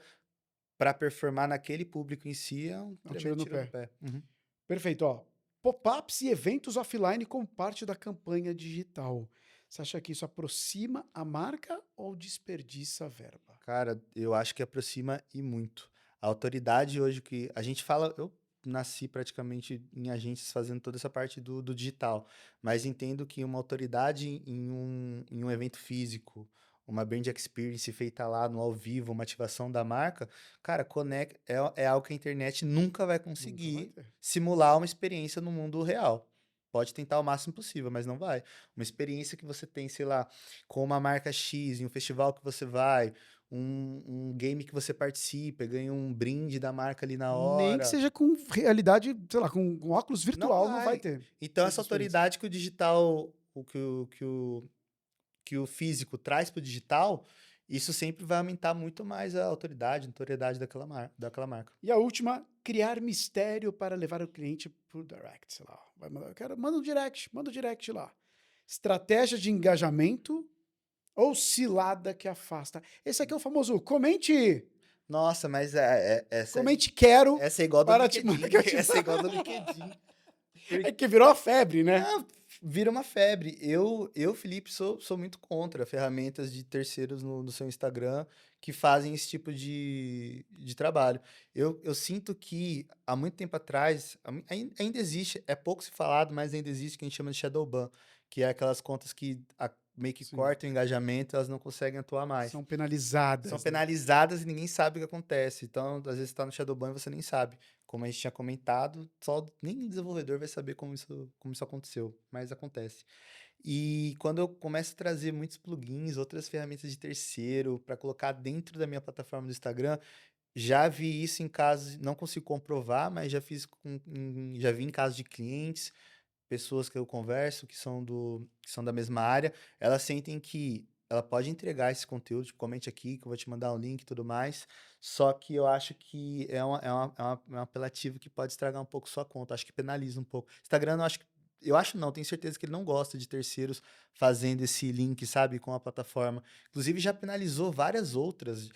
para performar naquele público em si, é um É um tiro tremendo no tiro no pé. pé. Uhum. Perfeito, ó. Pop-ups e eventos offline como parte da campanha digital. Você acha que isso aproxima a marca ou desperdiça a verba? Cara, eu acho que aproxima e muito. A autoridade hoje que a gente fala, eu nasci praticamente em agências fazendo toda essa parte do digital, mas entendo que uma autoridade em um evento físico, uma brand experience feita lá no ao vivo, uma ativação da marca, cara, é algo que a internet nunca vai Nunca vai conseguir ter. simular uma experiência no mundo real. Pode tentar o máximo possível, mas não vai. Uma experiência que você tem, sei lá, com uma marca X, em um festival que você vai, um game que você participa, ganha um brinde da marca ali na Nem que hora. seja com realidade, sei lá, com óculos Não virtual, não vai vai. ter Então, essa essa experiência. autoridade que o digital, que o físico traz para o digital, isso sempre vai aumentar muito mais a autoridade, a notoriedade daquela marca. E a última, criar mistério para levar o cliente pro direct, sei lá. Vai mandar, eu quero, manda o direct lá. Estratégia de engajamento ou cilada que afasta? Esse aqui é o famoso Nossa, mas comente quero essa é igual do para te LinkedIn. mandar. Essa é igual do LinkedIn. É que virou a febre, né? Ah, vira uma febre. Felipe, sou muito contra ferramentas de terceiros no seu Instagram que fazem esse tipo de trabalho. Eu sinto que há muito tempo atrás, ainda existe, é pouco se falado, mas ainda existe o que a gente chama de shadow ban, que é aquelas contas que meio que Sim. cortam o engajamento, elas não conseguem atuar mais. São São penalizadas, né? penalizadas e ninguém sabe o que acontece. Então, às vezes, está no Shadowban e você nem sabe. Como a gente tinha comentado, só nem o desenvolvedor vai saber como isso aconteceu, mas acontece. E quando eu começo a trazer muitos plugins, outras ferramentas de terceiro para colocar dentro da minha plataforma do Instagram, já vi isso em casos, não consigo comprovar, mas já fiz já vi em casos de clientes, pessoas que eu converso que são da mesma área, elas sentem que ela pode entregar esse conteúdo, tipo, comente aqui que eu vou te mandar um link e tudo mais, só que eu acho que é um apelativo que pode estragar um pouco sua conta, acho que penaliza um pouco. Instagram, eu acho não, tenho certeza que ele não gosta de terceiros fazendo esse link, sabe, com a plataforma. Inclusive já penalizou várias outras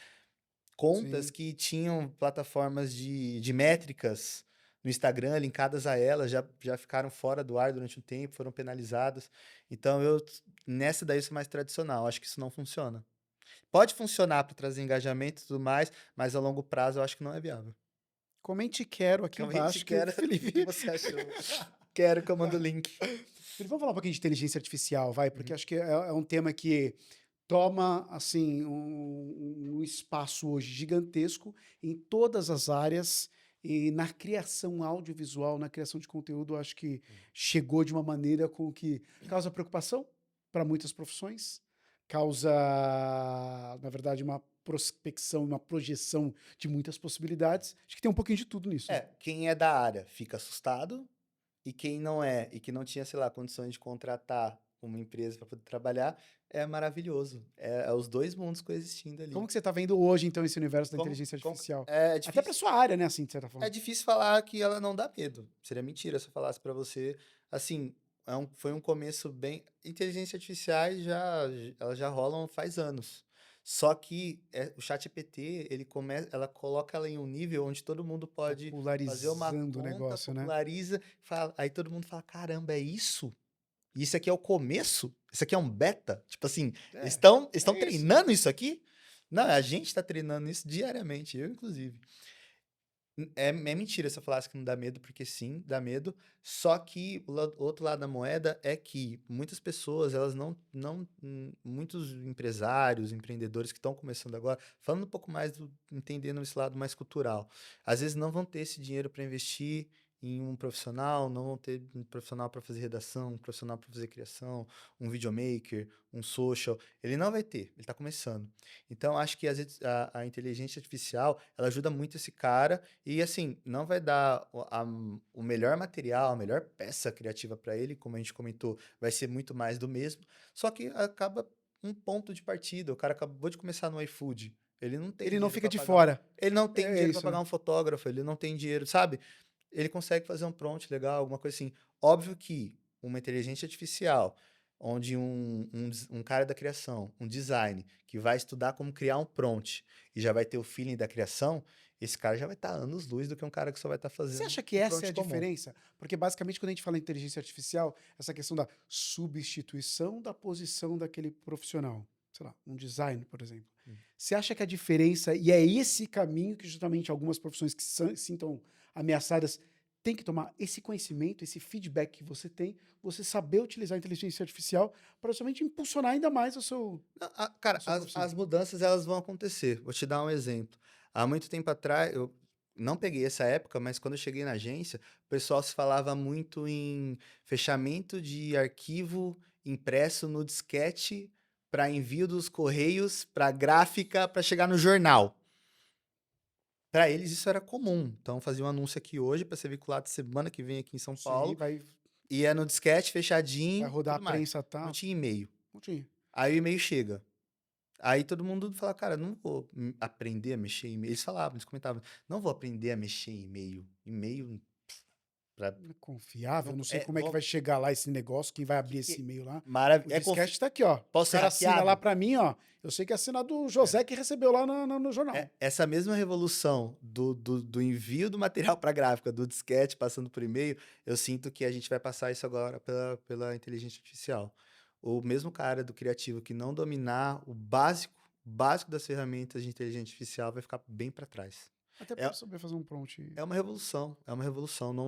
contas Sim. que tinham plataformas de métricas no Instagram linkadas a elas, já ficaram fora do ar durante um tempo, foram penalizadas. Então, nessa daí, eu sou mais tradicional. Acho que isso não funciona. Pode funcionar para trazer engajamento e tudo mais, mas a longo prazo eu acho que não é viável. Comente quero aqui Realmente embaixo que o quero o que Felipe. você achou. Quero que eu mando o link. Felipe, vamos falar um pouquinho de inteligência artificial, vai, porque Uhum. acho que é um tema que toma assim um espaço hoje gigantesco em todas as áreas e na criação audiovisual, na criação de conteúdo, acho que chegou de uma maneira com que causa preocupação para muitas profissões, causa, na verdade, uma prospecção, uma projeção de muitas possibilidades. Acho que tem um pouquinho de tudo nisso, né? Quem é da área fica assustado, e quem não é, e que não tinha, sei lá, condições de contratar uma empresa para poder trabalhar, é maravilhoso. É os dois mundos coexistindo Como ali. que você está vendo hoje, então, esse universo da Como, inteligência como- artificial? é Até para difícil, sua área, né, assim, de certa é forma. difícil falar que ela não dá medo. Seria mentira se eu falasse para você. Assim, foi um começo bem. Inteligência artificiais elas já rolam faz anos. Só que o ChatGPT, ela coloca ela em um nível onde todo mundo pode fazer uma Popularizando o conta, negócio, né? populariza, aí todo mundo fala: caramba, é isso? E isso aqui é o começo? Isso aqui é um beta? Tipo assim, É, eles estão é isso. treinando isso aqui? Não, a gente está treinando isso diariamente, eu inclusive. É mentira se eu falasse que não dá medo, porque sim, dá medo. Só que o outro lado da moeda é que muitas pessoas, elas muitos empresários, empreendedores que estão começando agora, falando um pouco mais entendendo esse lado mais cultural, às vezes não vão ter esse dinheiro para investir em um profissional, não vão ter um profissional para fazer redação, um profissional para fazer criação, um videomaker, um social. Ele não vai ter, ele está começando. Então, acho que a inteligência artificial, ela ajuda muito esse cara e assim, não vai dar o melhor material, a melhor peça criativa para ele, como a gente comentou, vai ser muito mais do mesmo, só que acaba um ponto de partida. O cara acabou de começar no iFood, ele não tem Ele não dinheiro fica para de pagar fora. ele não tem É dinheiro para isso, pagar né? um fotógrafo, ele não tem dinheiro, sabe? Ele consegue fazer um prompt legal, alguma coisa assim. Óbvio que uma inteligência artificial, onde um cara da criação, um design, que vai estudar como criar um prompt e já vai ter o feeling da criação, esse cara já vai estar anos-luz do que um cara que só vai estar Você fazendo acha que um essa é prompt a comum. diferença? Porque basicamente quando a gente fala em inteligência artificial, essa questão da substituição da posição daquele profissional, sei lá, um design, por exemplo. Hum. Você acha que a diferença, e é esse caminho que justamente algumas profissões que sintam ameaçadas têm que tomar esse conhecimento, esse feedback que você tem, você saber utilizar a inteligência artificial para justamente impulsionar ainda mais Não, a cara, sua profissão? as mudanças elas vão acontecer. Vou te dar um exemplo. Há muito tempo atrás, eu não peguei essa época, mas quando eu cheguei na agência, o pessoal se falava muito em fechamento de arquivo impresso no disquete para envio dos correios, para gráfica, para chegar no jornal. Para eles isso era comum. Então fazia um anúncio aqui hoje para ser veiculado semana que vem aqui em São Sim, Paulo, e é no disquete vai fechadinho, rodar a tudo mais. prensa Não tal. tinha e-mail. Não tinha. Aí o e-mail chega. Aí todo mundo fala, cara, não vou aprender a mexer em e-mail. Eles falavam, eles comentavam, não vou aprender a mexer em e-mail. E-mail, Confiável, não sei É, como é que vai chegar lá esse negócio, quem vai abrir esse e-mail lá. O disquete tá aqui, ó. Posso O ser cara assina lá hackeado? pra mim, ó. Eu sei que assina do José que recebeu lá no jornal. Essa mesma revolução do envio do material para gráfica, do disquete passando por e-mail, eu sinto que a gente vai passar isso agora pela inteligência artificial. O mesmo cara do criativo que não dominar o básico das ferramentas de inteligência artificial vai ficar bem para trás. Até É, pra saber fazer um prompt. é uma revolução,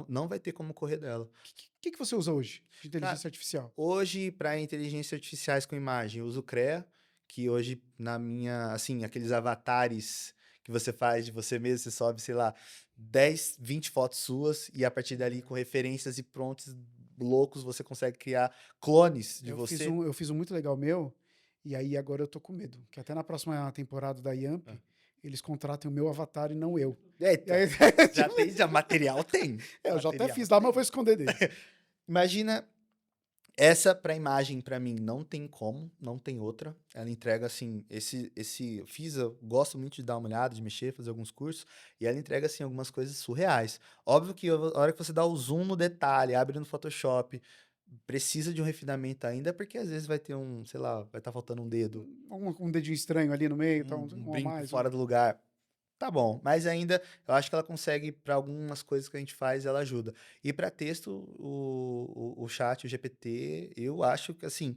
não vai ter como correr dela. O que você usa hoje de Cara, inteligência artificial? hoje, para inteligência artificiais com imagem, eu uso o CREA, que hoje, na minha, assim, aqueles avatares que você faz de você mesmo, você sobe, sei lá, 10, 20 fotos suas, e a partir dali, com referências e prompts loucos, você consegue criar clones de você. Eu fiz um muito legal meu, e aí agora eu tô com medo. Que até na próxima temporada da Yamp, eles contratem o meu avatar e não eu. E Eita, aí, já material tem. eu já até Material fiz lá, mas eu tem. vou esconder deles. Imagina, essa para imagem, para mim, não tem como, não tem outra. Ela entrega, assim, eu gosto muito de dar uma olhada, de mexer, fazer alguns cursos, e ela entrega, assim, algumas coisas surreais. Óbvio que a hora que você dá o zoom no detalhe, abre no Photoshop, precisa de um refinamento ainda, porque às vezes vai ter sei lá, vai estar faltando um dedo, Um dedinho estranho ali no meio, tá, um um a brinco mais. fora do lugar. Tá bom, mas ainda eu acho que ela consegue, para algumas coisas que a gente faz, ela ajuda. E para texto, o chat, o GPT, eu acho que assim,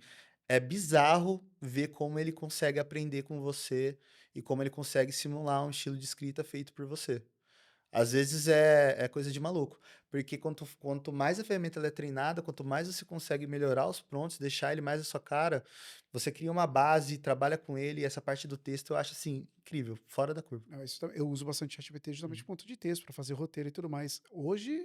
é bizarro ver como ele consegue aprender com você e como ele consegue simular um estilo de escrita feito por você. Às vezes é coisa de maluco, porque quanto mais a ferramenta ela é treinada, quanto mais você consegue melhorar os prompts, deixar ele mais a sua cara, você cria uma base, trabalha com ele, e essa parte do texto eu acho assim, incrível, fora da curva. Eu uso bastante ChatGPT justamente por conta de texto, para fazer roteiro e tudo mais. Hoje,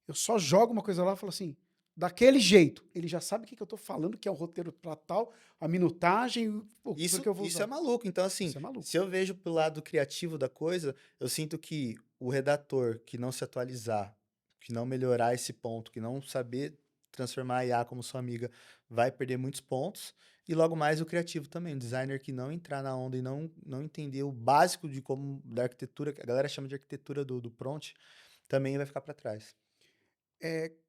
eu só jogo uma coisa lá e falo assim, daquele jeito. Ele já sabe o que, que eu tô falando, que é o roteiro pra tal, a minutagem, o que eu vou Isso é usar. maluco. Então, assim, Isso é maluco. se eu vejo pro lado criativo da coisa, eu sinto que o redator que não se atualizar, que não melhorar esse ponto, que não saber transformar a IA como sua amiga, vai perder muitos pontos. E logo mais o criativo também, o designer que não entrar na onda e não entender o básico de como da arquitetura, que a galera chama de arquitetura do prompt, também vai ficar para trás.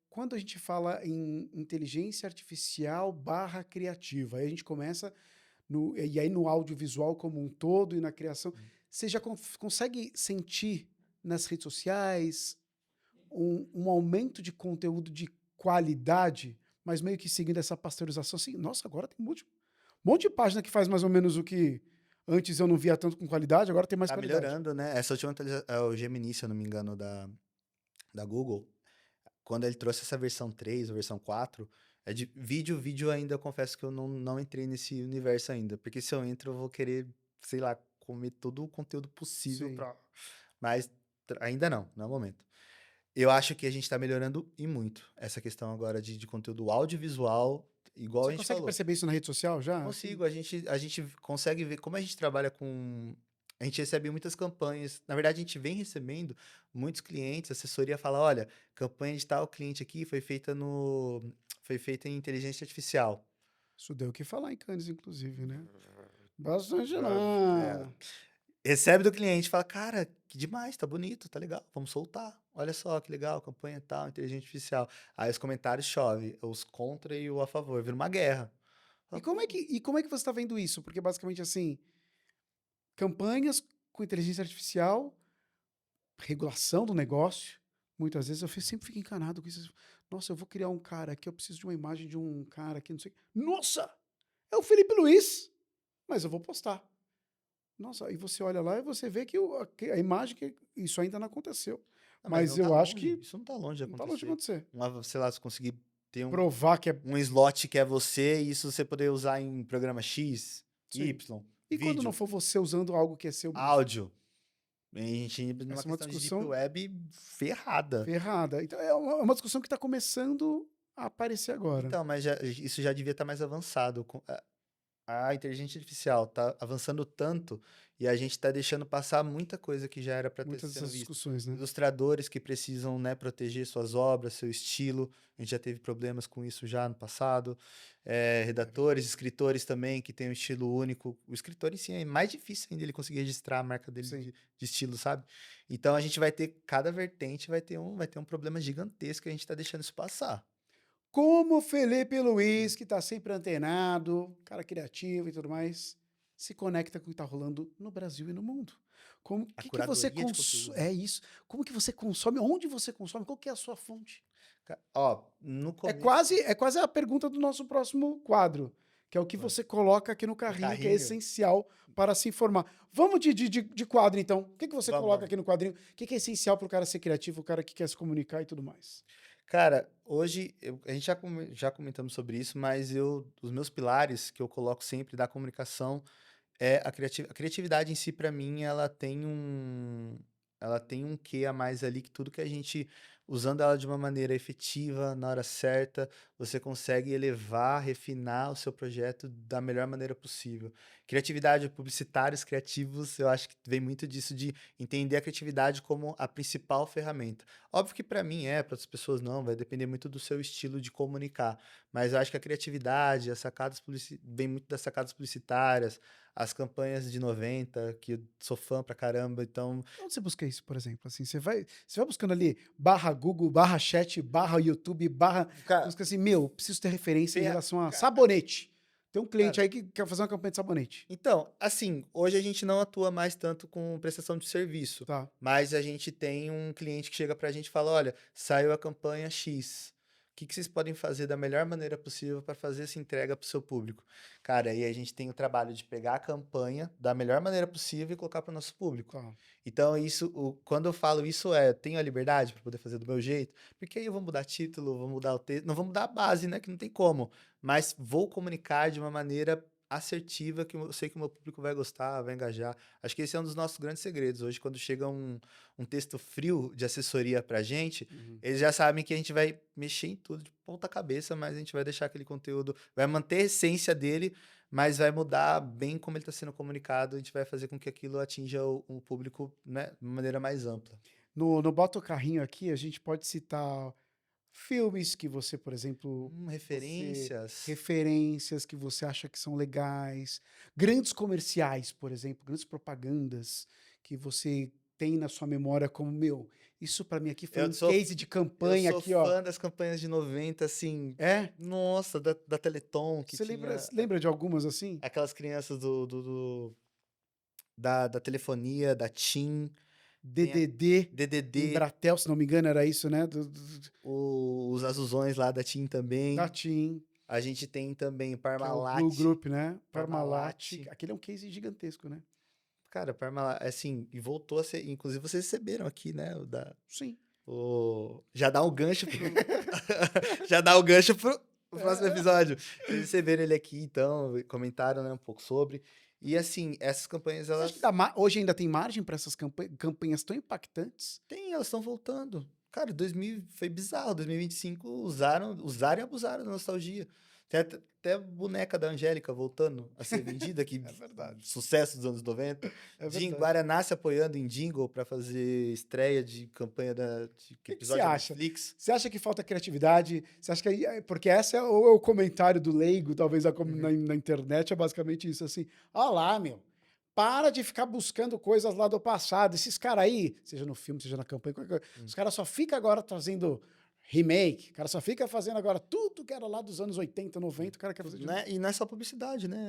Quando a gente fala em inteligência artificial barra criativa, aí a gente começa e aí no audiovisual como um todo e na criação, você já consegue sentir nas redes sociais um aumento de conteúdo de qualidade, mas meio que seguindo essa pasteurização assim, nossa, agora tem monte de página que faz mais ou menos o que antes eu não via tanto com qualidade, agora tem mais Tá qualidade. melhorando, né? Essa última atualização, é o Gemini, se eu não me engano, da Google. Quando ele trouxe essa versão 3 ou versão 4, é de vídeo ainda, eu confesso que eu não entrei nesse universo ainda. Porque se eu entro, eu vou querer, sei lá, comer todo o conteúdo possível Sim. Mas ainda não é o momento. Eu acho que a gente tá melhorando e muito essa questão agora de conteúdo audiovisual, igual Você a gente consegue falou. perceber isso na rede social já? Assim, Consigo, a gente consegue ver como a gente trabalha com. A gente recebe muitas campanhas. Na verdade, a gente vem recebendo muitos clientes. A assessoria fala: olha, campanha de tal cliente aqui foi feita em inteligência artificial. isso deu o que falar em Cannes, inclusive, né? Bastante É, lá. recebe do cliente, fala: cara, que demais, tá bonito, tá legal, vamos soltar. Olha só que legal, campanha tal, inteligência artificial. Aí os comentários chovem, os contra e o a favor, vira uma guerra. Fala, pô, E como é que você está vendo isso? Porque basicamente assim, campanhas com inteligência artificial, regulação do negócio. Muitas vezes sempre fico encanado com isso. Nossa, eu vou criar um cara aqui, eu preciso de uma imagem de um cara aqui, não sei. Nossa! É o Felipe Luiz! Mas eu vou postar. Nossa, aí você olha lá e você vê que a imagem que isso ainda não aconteceu. não, mas Mas não tá eu acho longe, que isso não tá longe de não tá longe de acontecer. acontecer. Sei lá, se conseguir ter Provar que é. um slot que é você e isso você poder usar em programa X, Sim. Y, E quando não vídeo, for você usando algo que é seu áudio. A gente indo numa essa é uma questão de deep discussão web ferrada. ferrada. Então é uma discussão que está começando a aparecer agora. Então, mas isso já devia estar mais avançado. a inteligência artificial tá avançando tanto e a gente tá deixando passar muita coisa que já era para ter Muitas sendo dessas vista. discussões, né? Ilustradores que precisam, né, proteger suas obras, seu estilo. A gente já teve problemas com isso já no passado. É Redatores, verdade. escritores também que têm um estilo único. O escritor em si é mais difícil ainda ele conseguir registrar a marca dele Sim. de estilo, sabe? Então a gente vai ter, cada vertente vai ter um problema gigantesco e a gente tá deixando isso passar. Como o Felipe Luiz, que está sempre antenado, cara criativo e tudo mais, se conecta com o que está rolando no Brasil e no mundo? Como A que você curadoria de conteúdo. é isso? Como que você consome? Onde você consome? Qual que é a sua fonte? Ó, no É começo, quase é quase a pergunta do nosso próximo quadro, que é o que mano, você coloca aqui no no carrinho, que é carrinho, essencial para se informar. Vamos de quadro, então. O que que você vamos, coloca vamos. aqui no quadrinho? O que que é essencial para o cara ser criativo, o cara que quer se comunicar e tudo mais? Cara, hoje a gente já comentamos sobre isso, mas os meus pilares que eu coloco sempre da comunicação é a criatividade em si, para mim, ela tem um quê a mais ali que tudo que a gente usando ela de uma maneira efetiva, na hora certa, você consegue elevar, refinar o seu projeto da melhor maneira possível. Criatividade, publicitários criativos, eu acho que vem muito disso de entender a criatividade como a principal ferramenta. Óbvio que para mim para outras pessoas não, vai depender muito do seu estilo de comunicar, mas eu acho que a criatividade, as sacadas vem muito das sacadas publicitárias, as campanhas de 90 que eu sou fã pra caramba, então, Onde você busca isso, por exemplo? Assim, você vai buscando ali barra Google, barra chat, barra YouTube, barra. ca Busca assim, meu, preciso ter referência em tem a relação a ca sabonete. Tem um cliente cara, aí que quer fazer uma campanha de sabonete. então, assim, hoje a gente não atua mais tanto com prestação de serviço, Tá. mas a gente tem um cliente que chega pra gente e fala: "Olha, saiu a campanha X. O que que vocês podem fazer da melhor maneira possível para fazer essa entrega para o seu público?". Cara, aí a gente tem o trabalho de pegar a campanha da melhor maneira possível e colocar para o nosso público. Tá. Então quando eu falo isso tenho a liberdade para poder fazer do meu jeito, porque aí eu vou mudar título, vou mudar o texto, não vou mudar a base, né, que não tem como, mas vou comunicar de uma maneira assertiva que eu sei que o meu público vai gostar, vai engajar. Acho que esse é um dos nossos grandes segredos. Hoje, quando chega um texto frio de assessoria pra gente, Uhum. eles já sabem que a gente vai mexer em tudo de ponta cabeça, mas a gente vai deixar aquele conteúdo, vai manter a essência dele, mas vai mudar bem como ele está sendo comunicado. A gente vai fazer com que aquilo atinja o público, né, de uma maneira mais ampla. No Bota o Carrinho aqui, a gente pode citar filmes que você, por exemplo, você Referências. referências que você acha que são legais, grandes comerciais, por exemplo, grandes propagandas que você tem na sua memória como, meu, isso para mim aqui foi Eu um sou, case de eu campanha sou aqui, ó. fã das campanhas de 90 assim, É? nossa, da Teleton, que Você lembra, tinha lembra de algumas assim? aquelas crianças da telefonia, da TIM, tem a DDD, DDD, Embratel, se não me engano, era isso, né? os azulzões lá da TIM Da também. TIM, A gente tem também que é o Blue Parmalat. Group, né? Parmalat, Parmalat. aquele é um case gigantesco, né? Cara, Parmalat, assim, e voltou a ser. Inclusive, vocês receberam aqui, né? Sim. Já dá o gancho pro. Já dá o gancho pro próximo episódio. Vocês receberam ele aqui, então, comentaram, né, um pouco sobre. E assim, essas campanhas, Você acha que elas hoje ainda tem margem para essas campanhas tão impactantes? elas estão voltando. Cara, 2000 foi bizarro. 2025 usaram e abusaram da nostalgia. Tem até a boneca da Angélica voltando a ser vendida, que É verdade, sucesso dos anos 90. é verdade. Guaraná se apoiando em jingle para fazer estreia de campanha O que que você episódio da acha? Netflix. Você acha que falta criatividade? Você acha que porque essa é o comentário do leigo, talvez Uhum. na internet, é basicamente isso, assim: "Olha lá, meu, para de ficar buscando coisas lá do passado, esses cara aí", seja no filme, seja na campanha, qualquer coisa, os Hum. caras só fica agora trazendo remake, o cara só fica fazendo agora tudo que era lá dos anos 80, Sim. 90, o cara quer fazer de novo. Né? E não é só publicidade, né?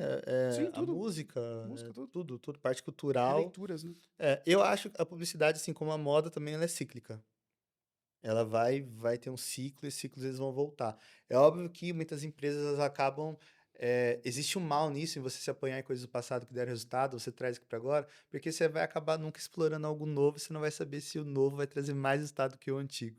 Sim, A tudo, música, música, tudo. tudo, parte cultural. Releituras, né. Eu acho que a publicidade, assim como a moda, também ela é cíclica. Ela vai ter um ciclo e esses ciclos eles vão voltar. É óbvio que muitas empresas elas acabam. Existe um mal nisso, em você se apoiar em coisas do passado que deram resultado, você traz aqui para agora, porque você vai acabar nunca explorando algo novo, você não vai saber se o novo vai trazer mais resultado que o antigo.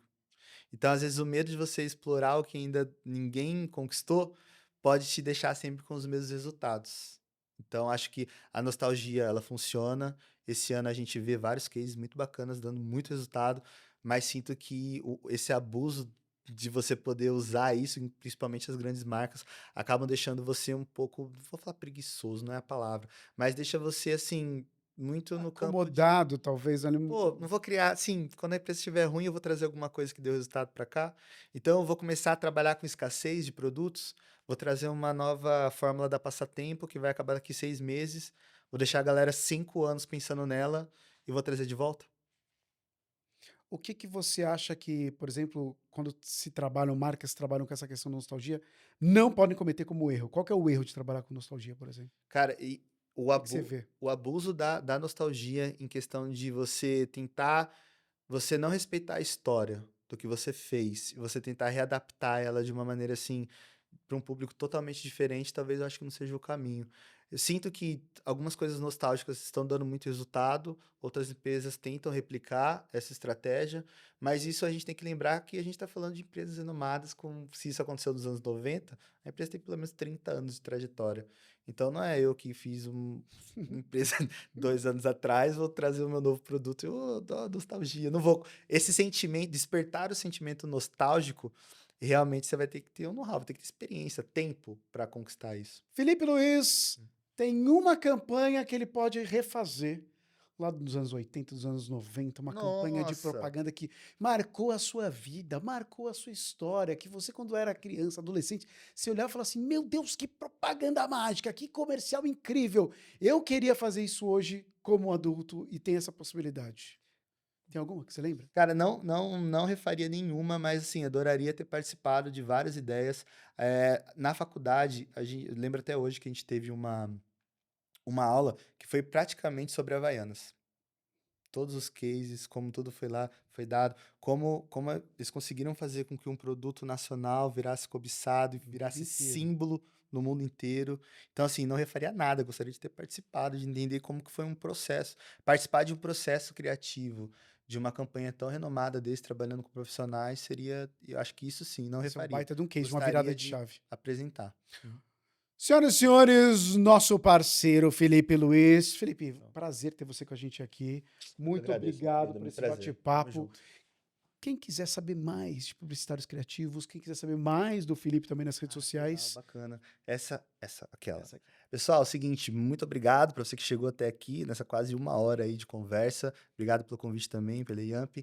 Então, às vezes, o medo de você explorar o que ainda ninguém conquistou pode te deixar sempre com os mesmos resultados. Então, acho que a nostalgia, ela funciona. Esse ano a gente vê vários cases muito bacanas, dando muito resultado, mas sinto que esse abuso de você poder usar isso, principalmente as grandes marcas, acabam deixando você um pouco, não vou falar preguiçoso, não é a palavra, mas deixa você assim, muito no campo de, Acomodado, talvez, ali. pô, não vou criar, assim, quando a empresa estiver ruim, eu vou trazer alguma coisa que dê resultado para cá. Então, eu vou começar a trabalhar com escassez de produtos, vou trazer uma nova fórmula da Passatempo, que vai acabar daqui 6 meses, vou deixar a galera 5 anos pensando nela e vou trazer de volta. O que que você acha que, por exemplo, quando se trabalham, marcas trabalham com essa questão da nostalgia, não podem cometer como erro? Qual que é o erro de trabalhar com nostalgia, por exemplo? Cara, e o O que que você abu vê? o abuso da nostalgia em questão de você tentar você não respeitar a história do que você fez, e você tentar readaptar ela de uma maneira, assim, para um público totalmente diferente, talvez eu acho que não seja o caminho. Eu sinto que algumas coisas nostálgicas estão dando muito resultado, outras empresas tentam replicar essa estratégia, mas isso a gente tem que lembrar que a gente está falando de empresas renomadas, como se isso aconteceu nos anos 90, a empresa tem pelo menos 30 anos de trajetória. Então não é eu que fiz uma empresa 2 anos atrás, vou trazer o meu novo produto e eu dou uma nostalgia. Não vou. Esse sentimento, despertar o sentimento nostálgico, realmente você vai ter que ter um know-how, vai ter que ter experiência, tempo para conquistar isso. Felipe Luiz tem uma campanha que ele pode refazer lá dos anos 80, dos anos 90, uma campanha de Nossa! propaganda que marcou a sua vida, marcou a sua história, que você, quando era criança, adolescente, você olhava e falava assim: meu Deus, que propaganda mágica, que comercial incrível. Eu queria fazer isso hoje como adulto e tem essa possibilidade. Tem alguma que você lembra? Cara, não refaria nenhuma, mas assim, adoraria ter participado de várias ideias. Na faculdade, eu lembro até hoje que a gente teve uma aula que foi praticamente sobre Havaianas. Todos os cases, como tudo foi lá, foi dado, como eles conseguiram fazer com que um produto nacional virasse cobiçado e No mundo virasse inteiro. símbolo no mundo inteiro. Então, assim, não refaria nada, gostaria de ter participado, de entender como que foi um processo. Participar de um processo criativo, de uma campanha tão renomada desse, trabalhando com profissionais, seria, eu acho que isso sim, não Esse é um refaria. baita de um case, uma virada Gostaria de de chave. apresentar. Uhum. Senhoras e senhores, nosso parceiro Felipe Luiz. Felipe, prazer ter você com a gente aqui. Eu Muito agradeço, meu obrigado querido, é por muito esse prazer. Tamo bate-papo. junto. Quem quiser saber mais de publicitários criativos, quem quiser saber mais do Felipe também nas redes Ah, que legal, sociais, bacana. Aquela. essa aqui. Pessoal, é o seguinte, muito obrigado para você que chegou até aqui, nessa quase 1 hora aí de conversa. Obrigado pelo convite também, pela Yamp.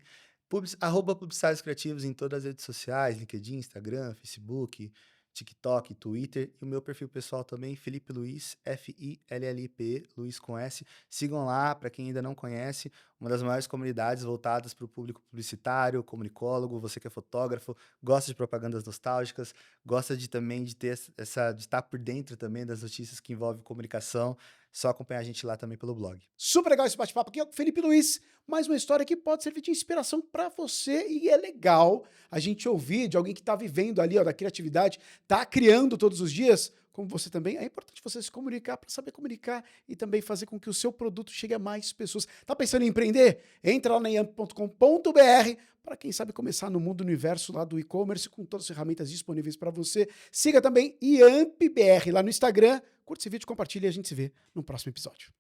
Publicitários Criativos em todas as redes sociais, LinkedIn, Instagram, Facebook, TikTok, Twitter. E o meu perfil pessoal também, Felipe Luiz, Filippe, Luiz com S. Sigam lá, para quem ainda não conhece, uma das maiores comunidades voltadas para o público publicitário, comunicólogo, você que é fotógrafo, gosta de propagandas nostálgicas, gosta de também de ter de estar por dentro também das notícias que envolvem comunicação, só acompanhar a gente lá também pelo blog. Super legal esse bate-papo aqui. Felipe Luiz, mais uma história que pode servir de inspiração para você e é legal a gente ouvir de alguém que está vivendo ali, ó, da criatividade, tá criando todos os dias, como você também. É importante você se comunicar para saber comunicar e também fazer com que o seu produto chegue a mais pessoas. Tá pensando em empreender? Entra lá na yamp.com.br para quem sabe começar no mundo universo lá do e-commerce com todas as ferramentas disponíveis para você. Siga também YampBR lá no Instagram. Curte esse vídeo, compartilha e a gente se vê no próximo episódio.